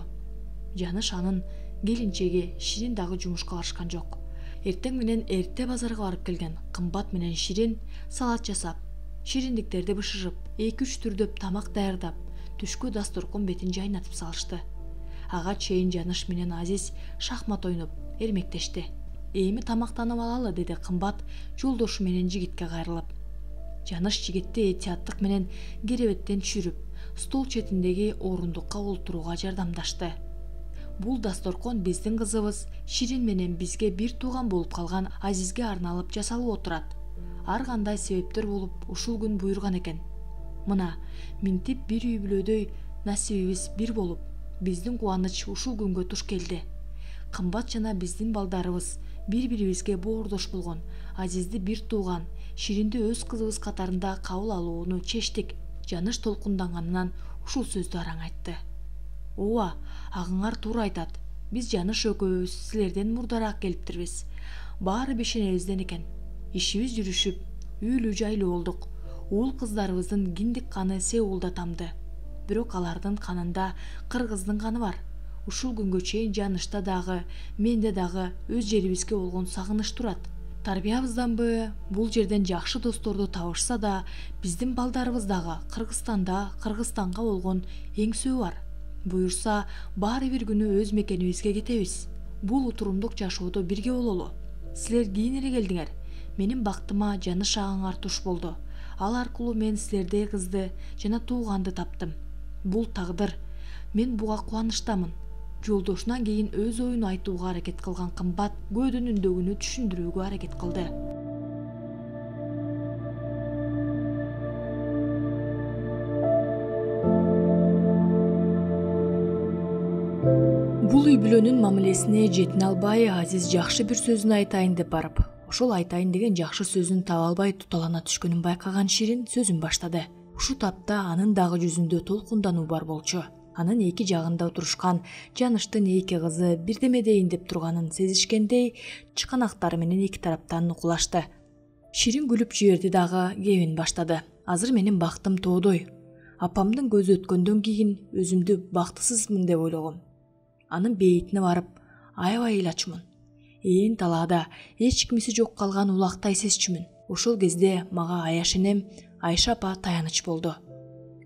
Жаныш анын келинчеги Ширин дагы жумушка барышкан жок. Эртең менен эрте базарга барып келген Кымбат менен Ширин салат жасап, шириндиктерди бышырып, 2-3 түрдөп тамак даярдап, түшкө дасторкон бетин жайнатып салышты. Ага чейин Жаныш менен Азиз шахмат ойноп, эрмектешти. Эми тамактанып алалы, деди Кымбат жолдошу менен жигитке кайрылып. Жаныш жигитти этияттык менен керебеттен түшүрүп, стол четиндеги орундукка олтурууга жардамдашты. Бул дасторкон биздин кызыбыз Ширин менен бизге бир тууган болуп калган Азизге арналып жасалып отурат. Ар кандай себептер болуп ушул күн буйрган экен. Мына, минтип бир үй бүлөдөй насибибиз бир болуп, биздин кубаныч ушул күнгө туш келди. Кымбат жана биздин балдарыбыз бири-бирибизге боордош болгон, Азизди бир тууган, Ширинди өз кызыбыз катарында кабыл алууну чечтик. Жаныш толкунданганынан ушул сөздү араң айтты. Ооба, агыңар туура айтат. Биз Жаныш экөөбүз силерден мурдараак келиптирбиз. Баары бешенебизден экен. Ишибиз жүрүшүп, үйлүү жайлуу болдук. Уул кыздарыбыздын киндик каны Сеулда тамды. Бирок алардын канында кыргыздын каны бар. Ушул күнгө чейин Жанышта дагы, менде дагы өз жерибизге болгон сагыныч турат. Тарбиябызданбы бул жерден жакшы досторду табышса да, биздин балдарыбыз дагы Кыргызстанда, Кыргызстанга болгон эңсөө бар. Буюрса, баары бир күнү өз мекенибизге кетебиз. Бул утурумдук жашоодо бирге бололу. Силер кийин эле келдиңер. Менин бактыма Жаныш агаңар туш болду. Ал аркылуу мен силердей кызды жана тууганды таптым. Бул тагдыр. Мен буга кубанычтамын. Жолдошунан кийин өз оюн айтууга аракет кылган Кымбат көөдүн үндөгүнү түшүндүрүүгө аракет кылды. Бул үй бүлөнүн мамилесине жетине албай, Азиз жакшы бир сөзүн айтайын деп барып, ошол айтайын деген жакшы сөзүн таба албай туталана түшкөнүн байкаган Ширин сөзүн баштады. Ушу тапта анын дагы жүзүндө толкундануу бар болчу. Анын эки жагында отурушкан Жаныштын эки кызы бирдеме дейин деп турганын сезишкендей, чыканактары менен эки тараптан нукулашты. Ширин күлүп жиберди дагы кебин баштады. Азыр менин бактым тоодой. Апамдын көзү өткөндөн кийин өзүмдү бактысызмын деп ойлогом. Анын бейитине барып, аябай ыйлачумун. Ээн талаада эч кимиси жок калган улактай сезчүмүн. Ошол кезде мага аяш энем Айша апа таяныч болду.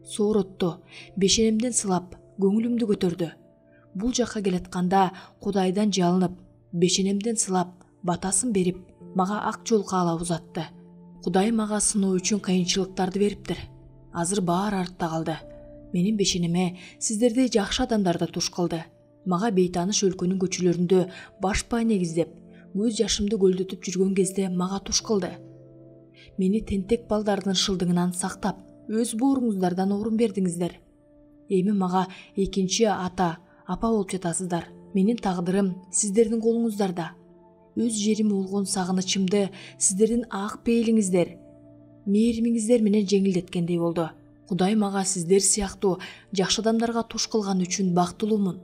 Сооротто, бешенемден сылап, көңүлүмдү көтөрдү. Бул жакка келатканда Кудайдан жалынып, бешенемден сылап, батасын берип, мага ак жол каалап узатты. Кудай мага сыноо үчүн кыйынчылыктарды бериптир. Азыр баары артта калды. Менин бешенеме сиздердей жакшы адамдар да туш кылды. Мага бейтаныш өлкөнүн көчөлөрүндө башпай негиздеп, көз жашымды көлдөтүп жүргөн кезде мага туш кылды. Мени тентек балдардын шылдыгынан сактап, өз бооруңуздардан орун бердиңиздер. Эми мага экинчи ата, апа болуп жатасыздар. Менин тагдырым сиздердин колуңуздарда. Өз жерим болгон сагынычымды сиздердин ак пейилиңиздер, мээримиңиздер менен жеңилдеткендей болду. Кудай мага сиздер сыяктуу жакшы адамдарга туш кылган үчүн бактылуумун.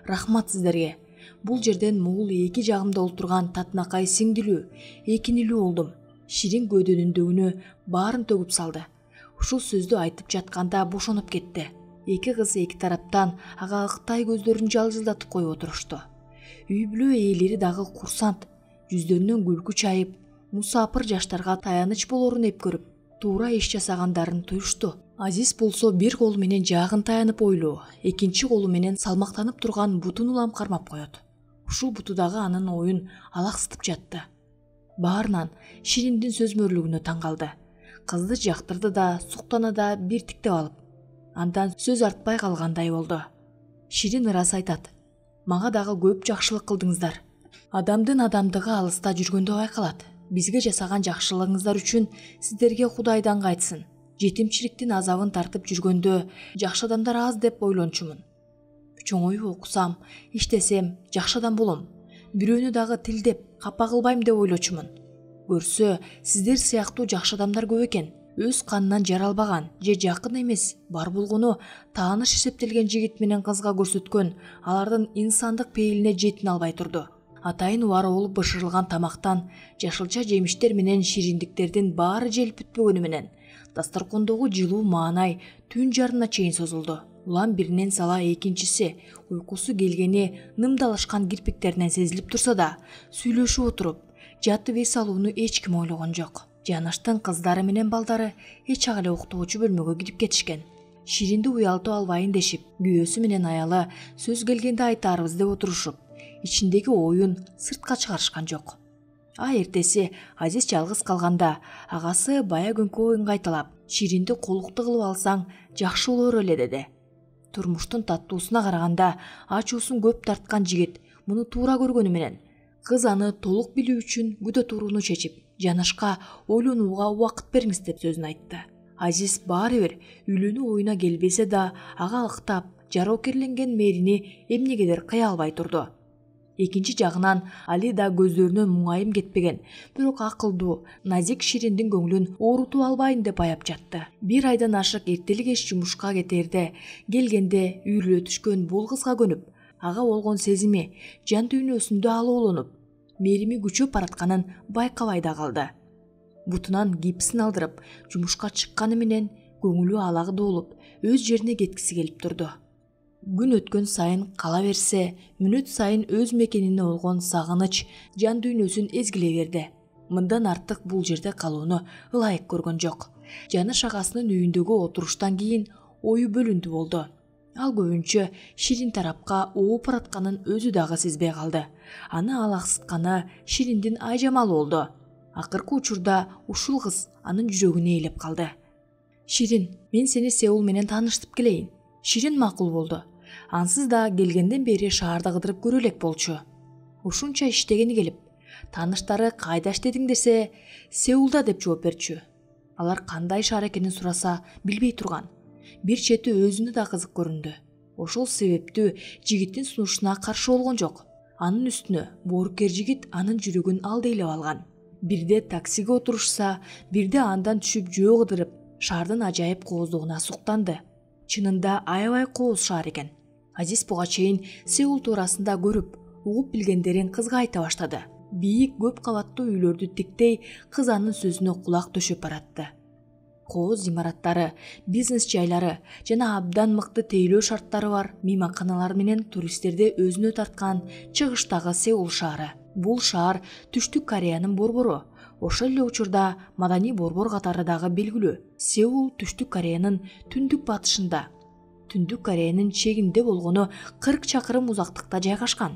Рахмат сиздерге. Бул жерден могул эки жагымда олтурган татынакай сиңдилүү, экинилүү болдум. Ширин көөдөнүндөгүнү баарын төгүп салды. Ушул сөздү айтып жатканда бошонуп кетти. Эки кыз эки тараптан ага ыктай көздөрүн жалжылдатып коюп отурушту. Үй бүлө ээлери дагы курсант, жүздөрүнөн күлкү чайып, мусапыр жаштарга таяныч болорун эпкөрүп, туура иш жасагандарын туюшту. Азиз болсо бир колу менен жаагын таянып ойлуу, экинчи колу менен салмактанып турган бутун улам кармап коет. Ушул бутудагы анын оюн алаксытып жатты. Баарынан Шириндин сөзмөрлүгүнө таң калды. Кызды жактырды да, суктана да бир тиктеп алып, андан сөз артпай калгандай болду. Ширин ырас айтат. Мага дагы көп жакшылык кылдыңыздар. Адамдын адамдыгы алыста жүргөндө байкалат. Бизге жасаган жакшылыгыңыздар үчүн сиздерге Кудайдан кайтсын. Жетимчиликтин азабын тартып жүргөндө жакшы адамдар аз деп ойлончумун. Чоңоюп окусам, иштесем жакшы адам болом. Бирөөнү дагы тилдеп, капа кылбайм деп ойлочумун. Көрсө, сиздер сыяктуу жакшы адамдар көп экен. Өз канынан жаралбаган же жакын эмес, бар болгону тааныш эсептелген жигит менен кызга көрсөткөн алардын инсандык пейилине жетине албай турду. Атайын убары болуп бышырылган тамактан жашылча жемиштер менен шириндиктердин баары желип бүтпөгөнү менен дасторкондогу жылуу маанай түн жарына чейин созулду. Улам биринен сала экинчиси уйкусу келгени нымдалышкан кирпиктеринен сезилип турса да, сүйлөшүп отуруп, жатып эс алууну эч ким ойлогон жок. Жанаштын кыздары менен балдары эч ак эле уктоочу бөлмөгө кирип кетишкен. Ширинди уялтып албайын дешип, күйөөсү менен аялы сөз келгенде айтаарбыз деп отурушуп, ичиндеги оюн сыртка чыгарышкан жок. Эртеси Азиз жалгыз калганда агасы бая күнкү оюн кайталап, Ширинди колукту кылып алсаң жакшы болор эле деди. Турмуштун таттуусуна караганда ачуусун көп тарткан жигит муну туура көргөнү менен кыз аны толук билүү үчүн күтө турууну чечип, жанашка ойлонууга убакыт бериңиз деп сөзүн айтты. Азиз баары бир үйлөнүү оюна келбесе да, ага ыктап, жароокерленген мээрини эмнегедир кыя албай турду. Экинчи жагынан Али да көздөрүнөн муңайым кетпеген, бирок акылдуу, назик Шириндин көңүлүн оорутуп албайын деп аяп жатты. Бир айдан ашык эртелик кеч жумушка кетерде, келгенде үйрүлө түшкөн бул кызга көнүп, ага болгон сезими жан дүйнөсүндө алууланып, мээрими күчөп баратканын байкабай да калды. Бутунан гипсин алдырып, жумушка чыкканы менен көңүлү алагда болуп, өз жерине кеткиси келип турду. Күн өткөн сайын кала берсе, мүнөт сайын өз мекенине болгон сагыныч жан дүйнөсүн эзгиле берди. Мындан артык бул жерде калууну ылайык көргөн жок. Жаныш агасынын үйүндөгү отуруштан кийин ою бөлүндү болду. Ал көбүнчө Ширин тарапка ооп баратканын өзү дагы сезбей калды. Аны алаксытканы Шириндин айжамалы болду. Акыркы учурда ушул кыз анын жүрөгүнө ээлеп калды. Ширин, мен сени Сеул менен тааныштырып келейин. Ширин макул болду. Ансыз да келгенден бери шаарда кыдырып көрө элек болчу. Ушунча иштегени келип, тааныштары кайда иштедиң десе, Сеулда деп жооп берчү. Алар кандай шаар экенин сураса билбей турган. Бир чети өзүнө да кызык көрүндү. Ошол себептүү жигиттин сунушуна каршы болгон жок. Анын үстүнө боорукер жигит анын жүрөгүн алдыйлап алган. Бирде таксиге отурушса, бирде андан түшүп жөө кыдырып, шаардын ажайып кооздугуна суктанды. Чынында аябай кооз шаар экен. Азиз буга чейин Сеул туурасында көрүп, угуп билгендерин кызга айта баштады. Бийик көп кабаттуу үйлөрдү тиктей кыз анын сөзүнө кулак төшөп баратты. Кооз имараттары, бизнес жайлары жана абдан мыкты тейлөө шарттары бар мейманканалар менен туристтерди өзүнө тарткан чыгыштагы Сеул шаары. Бул шаар Түштүк Кореянын борбору. Ошол эле учурда маданий борбор катары дагы белгилүү. Сеул Түштүк Кореянын түндүк батышында, Түндүк Кореянын чегинде болгону 40 чакырым узактыкта жайгашкан.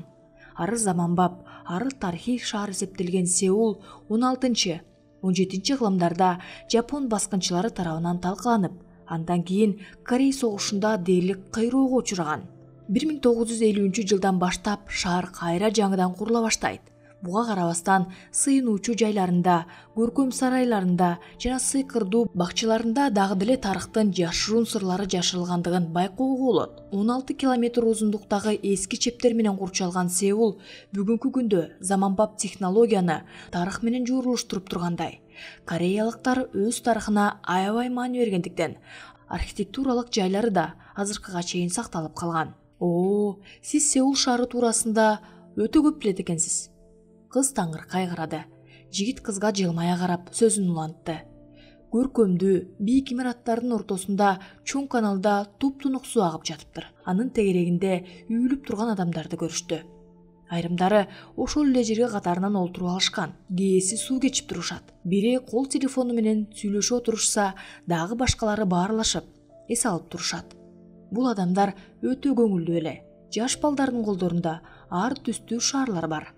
Ары заманбап, ары тарыхый шаар эсептелген Сеул 16-17 кылымдарда Жапон баскынчылары тарабынан талкаланып, андан кийин Корей согушунда дээрлик кыйроого учураган. 1950 жылдан баштап шаар кайра жаңыдан курула баштайт. Буга карабастан сыйынуучу жайларында, көркөм сарайларында жана сыйкырдуу бакчаларында дагы деле тарыхтын жашыруун сырлары жашырылгандыгын байкоого болот. 16 километр узундуктагы эски чептер менен курчалган Сеул бүгүнкү күндө заманбап технологияны тарых менен жуурулуштуруп тургандай. Кореялыктар өз тарыхына аябай маани бергендиктен архитектуралык жайлары да азыркыга чейин сакталып калган. Сиз Сеул шаары туурасында өтө көп билет экенсиз. Кыз таңыркай карады. Жигит кызга жылмая карап сөзүн улантты. Көркөмдүү, бийик имараттардын ортосунда чоң каналда туп-тунук суу агып жатыптыр. Анын тегерегинде үйүлүп турган адамдарды көрүштү. Айрымдары ошол эле жерге катарынан олтуруп алышкан. Кээси суу кечип турушат. Бири кол телефону менен сүйлөшүп отурушса, дагы башкалары баарлашып, эс алып турушат. Бул адамдар өтө көңүлдүү эле. Жаш балдардын колдорунда ар түстүү шаарлар бар.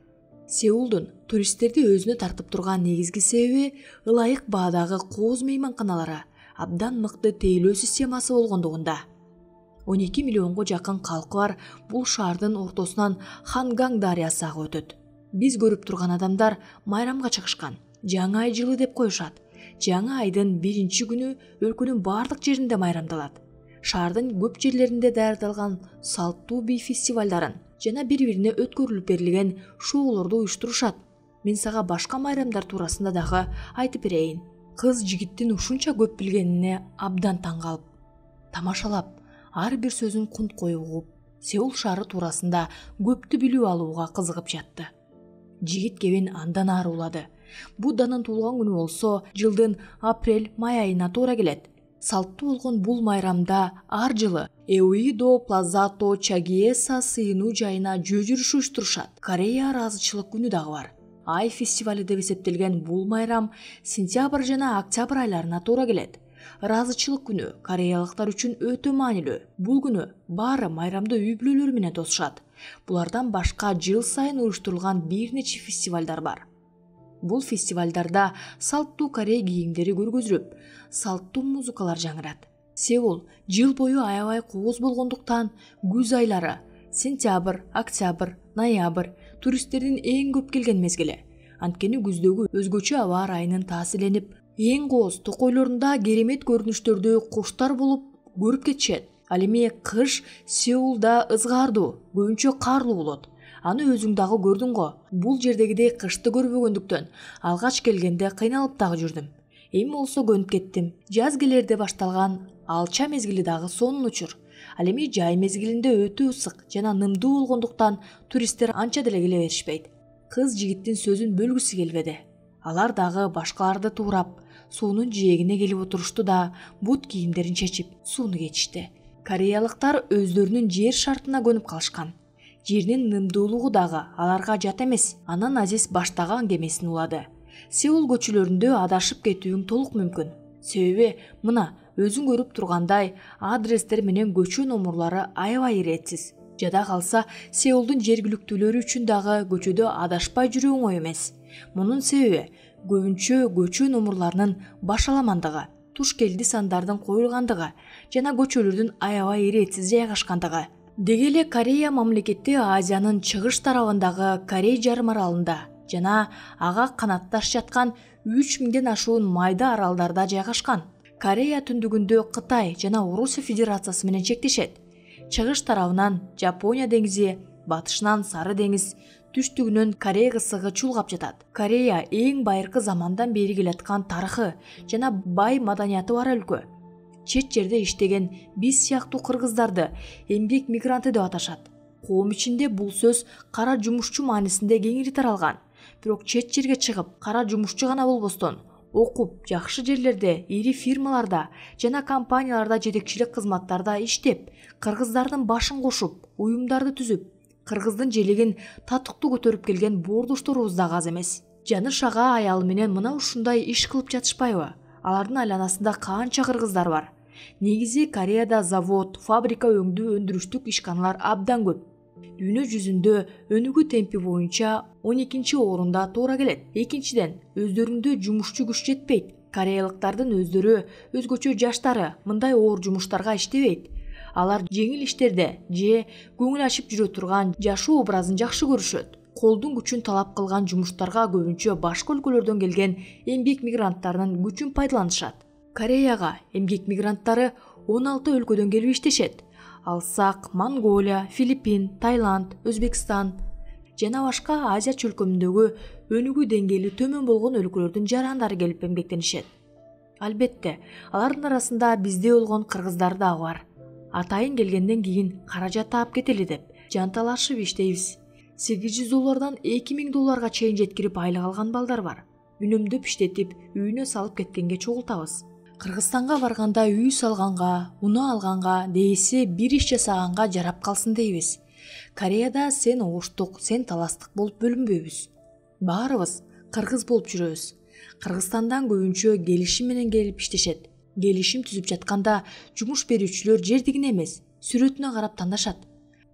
Сеулдун туристтерди өзүнө тартып турган негизги себеби ылайык баадагы кооз мейманканалары, абдан мыкты тейлөө системасы болгондугунда. 12 миллионго жакын калкы бар бул шаардын ортосунан Ханган дарыясы агып өтөт. Биз көрүп турган адамдар майрамга чыгышкан. Жаңы ай жылы деп коюшат. Жаңы айдын 1-күнү өлкөнүн бардык жеринде майрамдалат. Шаардын көп жерлеринде даярдалган салттуу бий фестивалдарын жана бири-бирине өткөрүлүп берилген шоулорду уюштурушат. Мен сага башка майрамдар туурасында дагы айтып берейин. Кыз жигиттин ушунча көп билгенине абдан таң калып, тамашалап, ар бир сөзүн кунт коюп угуп, Сеул шаары туурасында көптү билүү алууга кызыгып жатты. Жигит кебин андан ары улады. Будданын туулган күнү болсо, жылдын апрель-май айына туура келет. Салттуу болгон бул майрамда ар жылы Эуидо Плазато Чагиеса сыйынуу жайына жөө жүрүш уюштурушат. Корея ыраазычылык күнү дагы бар. Ай фестивали деп эсептелген бул майрам сентябрь жана октябрь айларына туура келет. Ыраазычылык күнү кореялыктар үчүн өтө маанилүү. Бул күнү баары майрамды үй бүлөлөр менен тосушат. Булардан башка жыл сайын уюштурулган бир нече фестивалдар бар. Бул фестивалдарда салттуу Корей кийимдери көргөзүлүп, салттуу музыкалар жаңырат. Сеул жыл бою аябай кооз болгондуктан күз айлары сентябрь, октябрь, ноябрь туристтердин эң көп келген мезгили. Анткени күздөгү өзгөчө аба ырайынын таасирленип, эң кооз токойлорунда керемет көрүнүштөрдү куштар болуп көрүп кетишет. Ал эми кыш Сеулда ызгаардуу, көбүнчө карлуу болот. Аны өзүң дагы көрдүң го. Бул жердегидей кышты көрбөгөндүктөн алгач келгенде кыйналып дагы жүрдүм. Эми болсо көнүп кеттим. Жаз келерде башталган алча мезгили дагы сонун учур. Ал эми жай мезгилинде өтө ысык жана нымдуу болгондуктан туристтер анча деле келе беришпейт. Кыз жигиттин сөзүн бөлгүсү келбеди. Алар дагы башкаларды туурап, суунун жээгине келип отурушту да бут кийимдерин чечип, сууну кечишти. Кореялыктар өздөрүнүн жер шартына көнүп калышкан. Жердин нымдуулугу дагы аларга жат эмес. Анан Азиз баштаган кемесин улады. Сеул көчөлөрүндө адашып кетүүң толук мүмкүн. Себеби мына өзүң көрүп тургандай адрестер менен көчө номурлары аябай иретсиз. Жада калса Сеулдун жергиликтүүлөрү үчүн дагы көчөдө адашпай жүрүү оңой эмес. Мунун себеби көбүнчө көчө номурларынын башаламандыгы, туш келди сандардын коюлгандыгы жана көчөлөрдүн аябай иретсиз жайгашкандыгы. Деги эле Корея мамлекети Азиянын чыгыш тарабындагы Корей жарым аралында жана ага канатташ жаткан 3000ден ашуун майда аралдарда жайгашкан. Корея түндүгүндө Кытай жана Орусия Федерациясы менен чектешет. Чыгыш тарабынан Жапония деңизи, батышынан Сары деңиз, түштүгүнөн Корей кысыгы чулгап жатат. Корея эң байыркы замандан бери келаткан тарыхы жана бай маданияты бар өлкө. Чет жерде иштеген биз сыяктуу кыргыздарды эмгек мигранты деп аташат. Коом ичинде бул сөз кара жумушчу маанисинде кеңири таралган. Бирок чет жерге чыгып, кара жумушчу гана болбостон, окуп, жакшы жерлерде, ири фирмаларда жана компанияларда жетекчилик кызматтарда иштеп, кыргыздардын башын кошуп, уюмдарды түзүп, кыргыздын желегин татыктуу көтөрүп келген боордошторубуз дагы аз эмес. Жаныш ага аялы менен мына ушундай иш кылып жатышпайбы? Алардын айланасында канча кыргыздар бар. Негизи Кореяда завод, фабрика өңдүү өндүрүштүк ишканалар абдан көп. Дүйнө жүзүндө өнүгүү темпи боюнча 12-орунда туура келет. Экинчиден, өздөрүндө жумушчу күч жетпейт. Кореялыктардын өздөрү өзгөчө жаштары мындай оор жумуштарга иштебейт. Алар жеңил иштерде же көңүл ачып жүрө турган жашоо образын жакшы көрүшөт. колдун күчүн талап кылган жумуштарга көбүнчө башка өлкөлөрдөн келген эмгек мигранттарынын күчүн пайдаланышат. Кореяга эмгек мигранттары 16 өлкөдөн келип иштешет. Алсак Монголия, Филиппин, Таиланд, Өзбекстан жана башка Азия чөлкөмүндөгү өнүгүү деңгээли төмөн болгон өлкөлөрдүн жарандары келип эмгектенишет. Албетте, алардын арасында бизде болгон кыргыздар дагы бар. Атайын келгенден кийин каражат таап кетели деп жанталашып иштейбиз. $800 $2000 чейин жеткирип айлык алган балдар бар. Үнөмдөп иштетип, үйүнө салып кеткенге чогултабыз. Кыргызстанга барганда үй салганга, унаа алганга, дээсе бир иш жасаганга жарап калсын дейбиз. Кореяда сен оштук, сен таластык болуп бөлүнбөйбүз. Баарыбыз кыргыз болуп жүрөбүз. Кыргызстандан көбүнчө келишим менен келип иштешет. Келишим түзүп жатканда жумуш берүүчүлөр жердигине эмес, сүрөтүнө карап тандашат.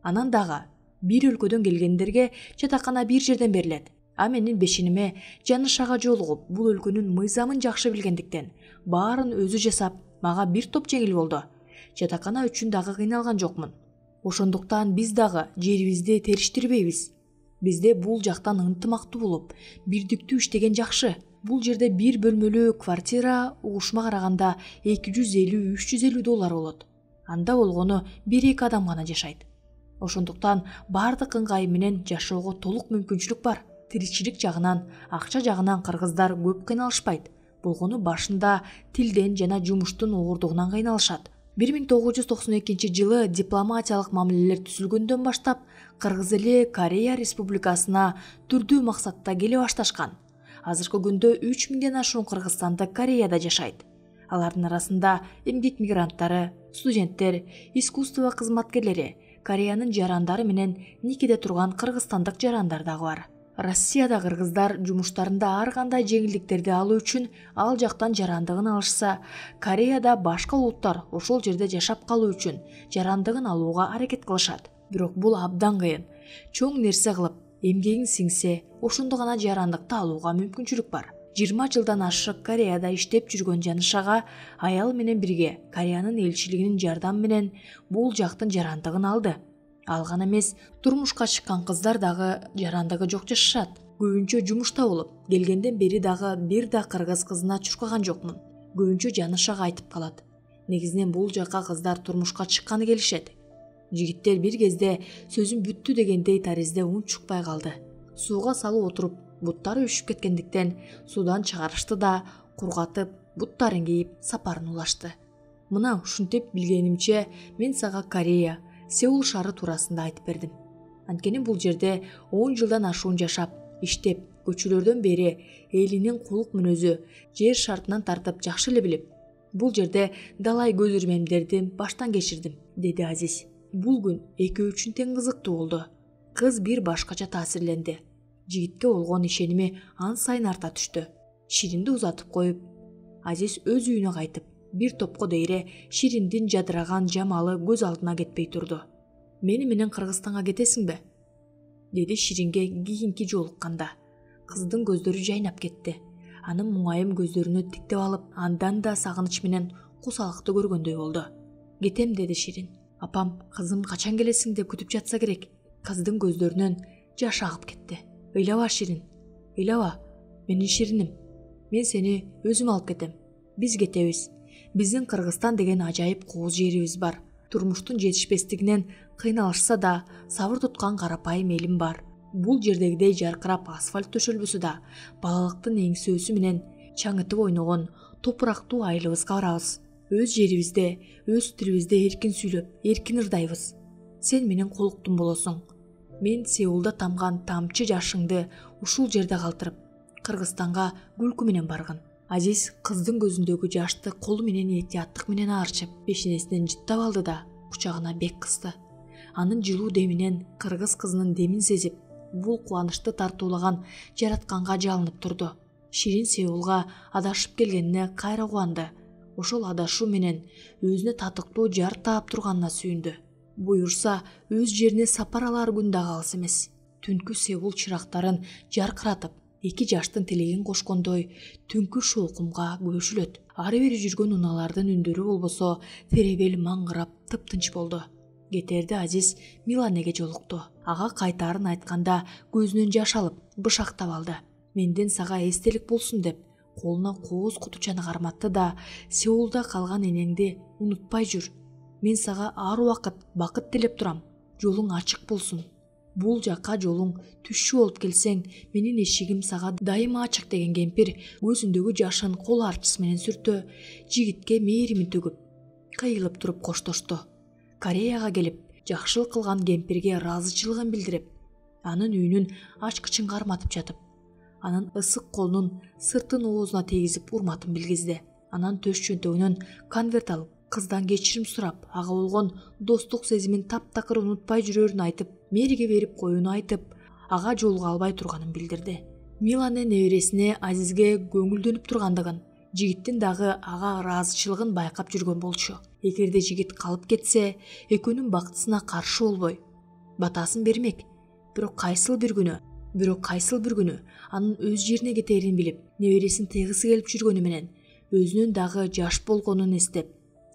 Анан дагы бир өлкөдөн келгендерге жатакана бир жерден берилет. А менин бешиниме жанышага жолугуп, бул өлкөнүн мыйзамын жакшы билгендиктен баарын өзү жасап, мага бир топ жеңил болду. Жатакана үчүн дагы кыйналган жокмун. Ошондуктан биз дагы жерибизди териштирбейбиз. Бизде бул жактан ынтымактуу болуп, бирдиктүү иштеген жакшы. Бул жерде бир бөлмөлүү квартира угушма караганда $250–350 болот. Анда болгону 1-2 адам гана жашайт. Ошондуктан бардык ыңгай менен жашоого толук мүмкүнчүлүк бар. Тиричилик жагынан, акча жагынан кыргыздар көп кыйналышпайт. Болгону башында тилден жана жумуштун оор кыйналышат. 1992-жылы дипломатиялык мамилелер түзүлгөндөн баштап кыргыз эли Корея Республикасына түрдүү максатта келе башташкан. Азыркы күндө 3000ден ашуун кыргызстандык Кореяда жашайт. Алардын арасында эмгек мигранттары, студенттер, искусство кызматкерлери, Кореянын жарандары менен никеде турган кыргызстандык жарандар дагы бар. Россияда кыргыздар жумуштарында ар кандай жеңилдиктерди алуу үчүн ал жактан жарандыгын алышса, Кореяда башка улуттар ошол жерде жашап калуу үчүн жарандыгын алууга аракет кылышат. Бирок бул абдан кыйын. Чоң нерсе кылып, эмгегиң сиңсе, ошондо гана жарандыкты алууга мүмкүнчүлүк бар. 20 жылдан ашык Кореяда иштеп жүргөн жанышага аял менен бирге Кореянын элчилигинин жардамы менен бул жактын жарандыгын алды. Алган эмес, турмушка чыккан кыздар дагы жарандыгы жок жашашат. Көбүнчө жумушта болуп, келгенден бери дагы бир да кыргыз кызына чуркаган жокмун. Көбүнчө жанышага айтып калат. Негизинен бул жакка кыздар турмушка чыкканы келишет. Жигиттер бир кезде сөзүм бүттү дегендей таризде ун чукпай калды. Сууга салып отуруп, буттары үшүп кеткендиктен суудан чыгарышты да кургатып, буттарын кийип сапарын улашты. Мына ушинтип билгенимче мен сага Корея, Сеул шаары туурасында айтып бердим. Анткени бул жерде 10 жылдан ашуун жашап, иштеп, көчөлөрдөн бери элинин кулук мүнөзү, жер шартынан тартып жакшы эле билип, бул жерде далай көз ирмемдерди баштан кечирдим, деди Азиз. Бул күн экөө үчүн тең кызыктуу болду. Кыз бир башкача таасирленди. Жигитке болгон ишеними ан сайын арта түштү. Ширинди узатып коюп, Азиз өз үйүнө кайтып, бир топко дейре Шириндин жадыраган жамалы көз алдына кетпей турду. Мени менен Кыргызстанга кетесиңби? Деди Ширинге кийинки жолукканда. Кыздын көздөрү жайнап кетти. Анын муңайым көздөрүнө тиктеп алып, андан да сагыныч менен кусалыкты көргөндөй болду. Кетем, деди Ширин. Апам, кызым качан келесиң деп күтүп жатса керек. Кыздын көздөрүнөн жаш агып кетти. Ыйлаба, Ширин, ыйлаба. Менин Шириним. Мен сени өзүм алып кетем. Биз кетебиз. Биздин Кыргызстан деген ажайып кооз жерибиз бар. Турмуштун жетишпестигинен кыйналышса да, сабыр туткан карапайым элим бар. Бул жердегидей жаркырап асфальт төшөлбөсө да, балалыктын эңсөөсү менен чаңытып ойногон топурактуу айылыбызга барабыз. Өз жерибизде, өз тилибизде эркин сүйлөп, эркин ырдайбыз. Сен менен колуктум болосуң. Мен Сеулда тамган тамчы жашыңды ушул жерде калтырып, Кыргызстанга күлкү менен баргын. Азиз кыздын көзүндөгү жашты колу менен этияттык менен арчып, пешенесинен жыттап алды да кучагына бек кысты. Анын жылуу деминен кыргыз кызынын демин сезип, бул кубанычты тартуулаган жаратканга жалынып турду. Ширин Сеулга адашып келгенине кайра кубанды. Ошол адашуу менен өзүнө татыктуу жар таап турганына сүйүндү. Буюрса, өз жерине сапар алар күн да калыс эмес. Түнкү Сеул чырактарын жаркыратып, эки жаштын тилегин кошкондой түнкү шоокумга көшүлөт. Ары бери жүргөн унаалардын үндөрү болбосо, теребел маңгырап тыптынч болду. Кетерде Азиз Миланеге жолукту. Ага кайтаарын айтканда көзүнөн жаш алып бышактап алды. Менден сага эстелик болсун деп колуна кооз кутучаны карматты да, Сеулда калган энеңди унутпай жүр. Мен сага ар убакыт бакыт тилеп турам. Жолуң ачык болсун. Бул жакка жолуң түшчү болуп келсең, менин эшигим сага дайыма ачык деген кемпир көзүндөгү жашын кол арчысы менен сүртө, жигитке мээримин төгүп, кыйылып туруп коштошту. Кореяга келип, жакшылык кылган кемпирге ыраазычылыгын билдирип, анын үйүнүн ачкычын карматып жатып, анын ысык колунун сыртын оозуна тийгизип урматын билгизди. Анан төш чөнтөгүнөн конверт алып, кыздан кечирим сурап, ага болгон достук сезимин таптакыр унутпай жүрөрүн айтып, мээриге берип коюуну айтып, ага жолуга албай турганын билдирди. Милане небересине Азизге көңүлдөнүп тургандыгын, жигиттин дагы ага ыраазычылыгын байкап жүргөн болчу. Эгерде жигит калып кетсе, экөөнүн бактысына каршы болбой батасын бермек. Бирок кайсыл бир күнү анын өз жерине кетерин билип, небересин тыйгысы келип жүргөнү менен өзүнүн дагы жаш болгонун эстеп,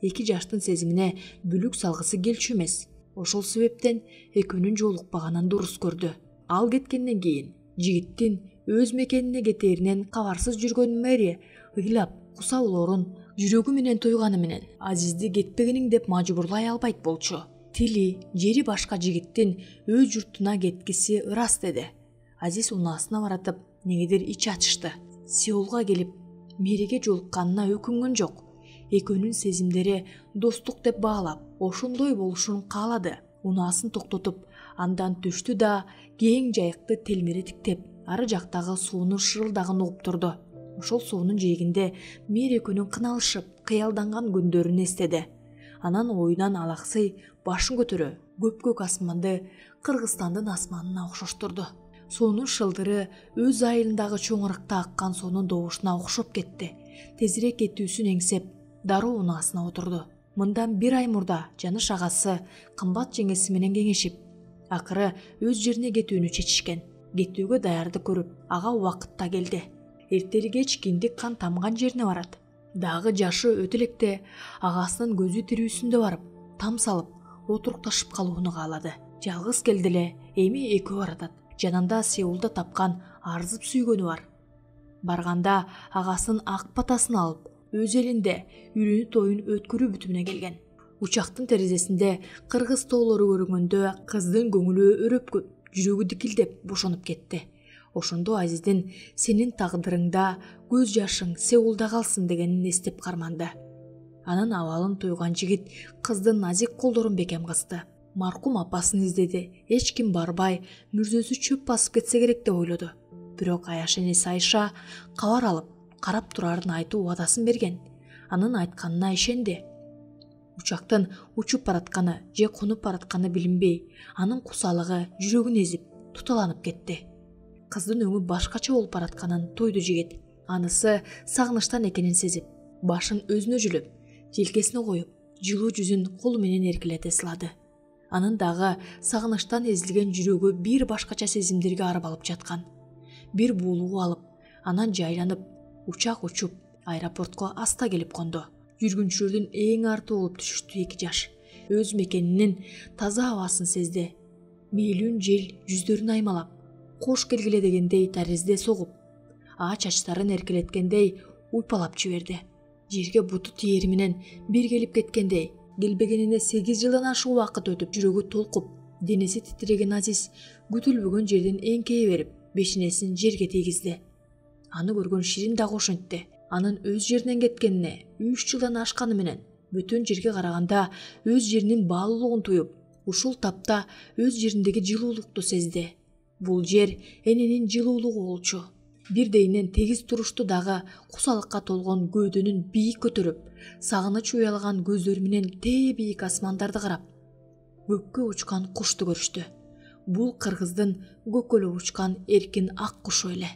эки жаштын сезимине бүлүк салгысы келчү эмес. Ошол себептен экөөнүн жолукпаганын дурус көрдү. Ал кеткенден кийин жигиттин өз мекенине кетеринен кабарсыз жүргөн Мэри ыйлап, кусабылорун жүрөгү менен тойганы менен Азизди кетпегиниң деп мажбурлай албайт болчу. Тили, жери башка жигиттин өз журтуна кеткиси ырас деди. Азиз унаасына баратып, негедир ич ачышты. Сеулга келип, Мэриге жолукканына өкүнгөн жок. Экөөнүн сезимдери достук деп баалап, ошондой болушун каалады. Унаасын токтотуп, андан түштү да кең жайыкты телмири тиктеп, ары жактагы суунун шырылдагын угуп турду. Ошол суунун жээгинде Мэри экөөнүн кыналышып, кыялданган күндөрүн эстеди. Анан оюнан алаксый башын көтөрө, көпкөк асманды Кыргызстандын асманына окшоштурду. Суунун шылдыры өз айылындагы чоң ырыкта аккан суунун добушуна окшоп кетти. Тезирээк кетүүсүн эңсеп, дароо унаасына отурду. Мындан бир ай мурда жаныш агасы кымбат жеңеси менен кеңешип, акыры өз жерине кетүүнү чечишкен. Кетүүгө даярдык көрүп, ага убакыт да келди. Эртели кеч киндик кан тамган жерине барат. Дагы жашы өтө электе агасынын көзү тирүүсүндө барып, там салып, отурукташып калууну каалады. Жалгыз келди эле, эми экөө баратат. Жанында Сеулда тапкан арзып сүйгөнү бар. Барганда агасынын ак батасын алып, өз элинде үйлөнүү тоюн өткөрүү бүтүмүнө келген. Учактын терезесинде кыргыз тоолору көрүнгөндө кыздын көңүлү өрөпкүп, жүрөгү дикилдеп бошонуп кетти. Ошондо Азиздин сенин тагдырыңда көз жашың Сеулда калсын дегенин эстеп карманды. Анын абалын тойгон жигит кыздын назик колдорун бекем кысты. Маркум апасын издеди. Эч ким барбай, мүрзөсү чөп басып кетсе керек деп ойлоду. Бирок Аяш энеси Айша кабар алып, карап турарын айтуу убадасын берген. Анын айтканына ишенди. Учактын учуп баратканы же конуп баратканы билинбей, анын кусалыгы жүрөгүн эзип, туталанып кетти. Кыздын өңү башкача болуп баратканын тойду жигит. Анысы сагынычтан экенин сезип, башын өзүнө жүлөп, желкесине коюп, жылуу жүзүн колу менен эркелете сылады. Анын дагы сагынычтан эзилген жүрөгү бир башкача сезимдерге арып алып жаткан. Бир буулугу алып, анан жайланып, учак учуп, аэропортко аста келип конду. Жүргүнчүлөрдүн эң арты болуп түшүштү эки жаш. Өз мекенинин таза абасын сезди. Мээлүүн жел жүздөрүн аймалап, кош келгиле дегендей таризде согуп, аач чачтарын эркелеткендей уйпалап жиберди. Жерге буту тиери менен бир келип кеткендей, келбегенине 8 жылдан ашык убакыт өтүп, жүрөгү толкуп, денеси титиреген Азиз күтүлбөгөн жерден эңкейе берип, бешинесин жерге тийгизди. Аны көргөн Ширин дагы ошентти. Анын өз жеринен кеткенине 3 жылдан ашканы менен бөтөн жерге караганда өз жеринин баалуулугун туюп, ушул тапта өз жериндеги жылуулукту сезди. Бул жер эненин жылуулугу болчу. Бирдейинен тегиз турушту дагы кусалыкка толгон көөдөнүн бийик көтөрүп, сагыныч уялаган көздөрү менен тээ бийик асмандарды карап, көккө учкан кушту көрүштү. Бул кыргыздын көкөлөп учкан эркин ак кушу эле.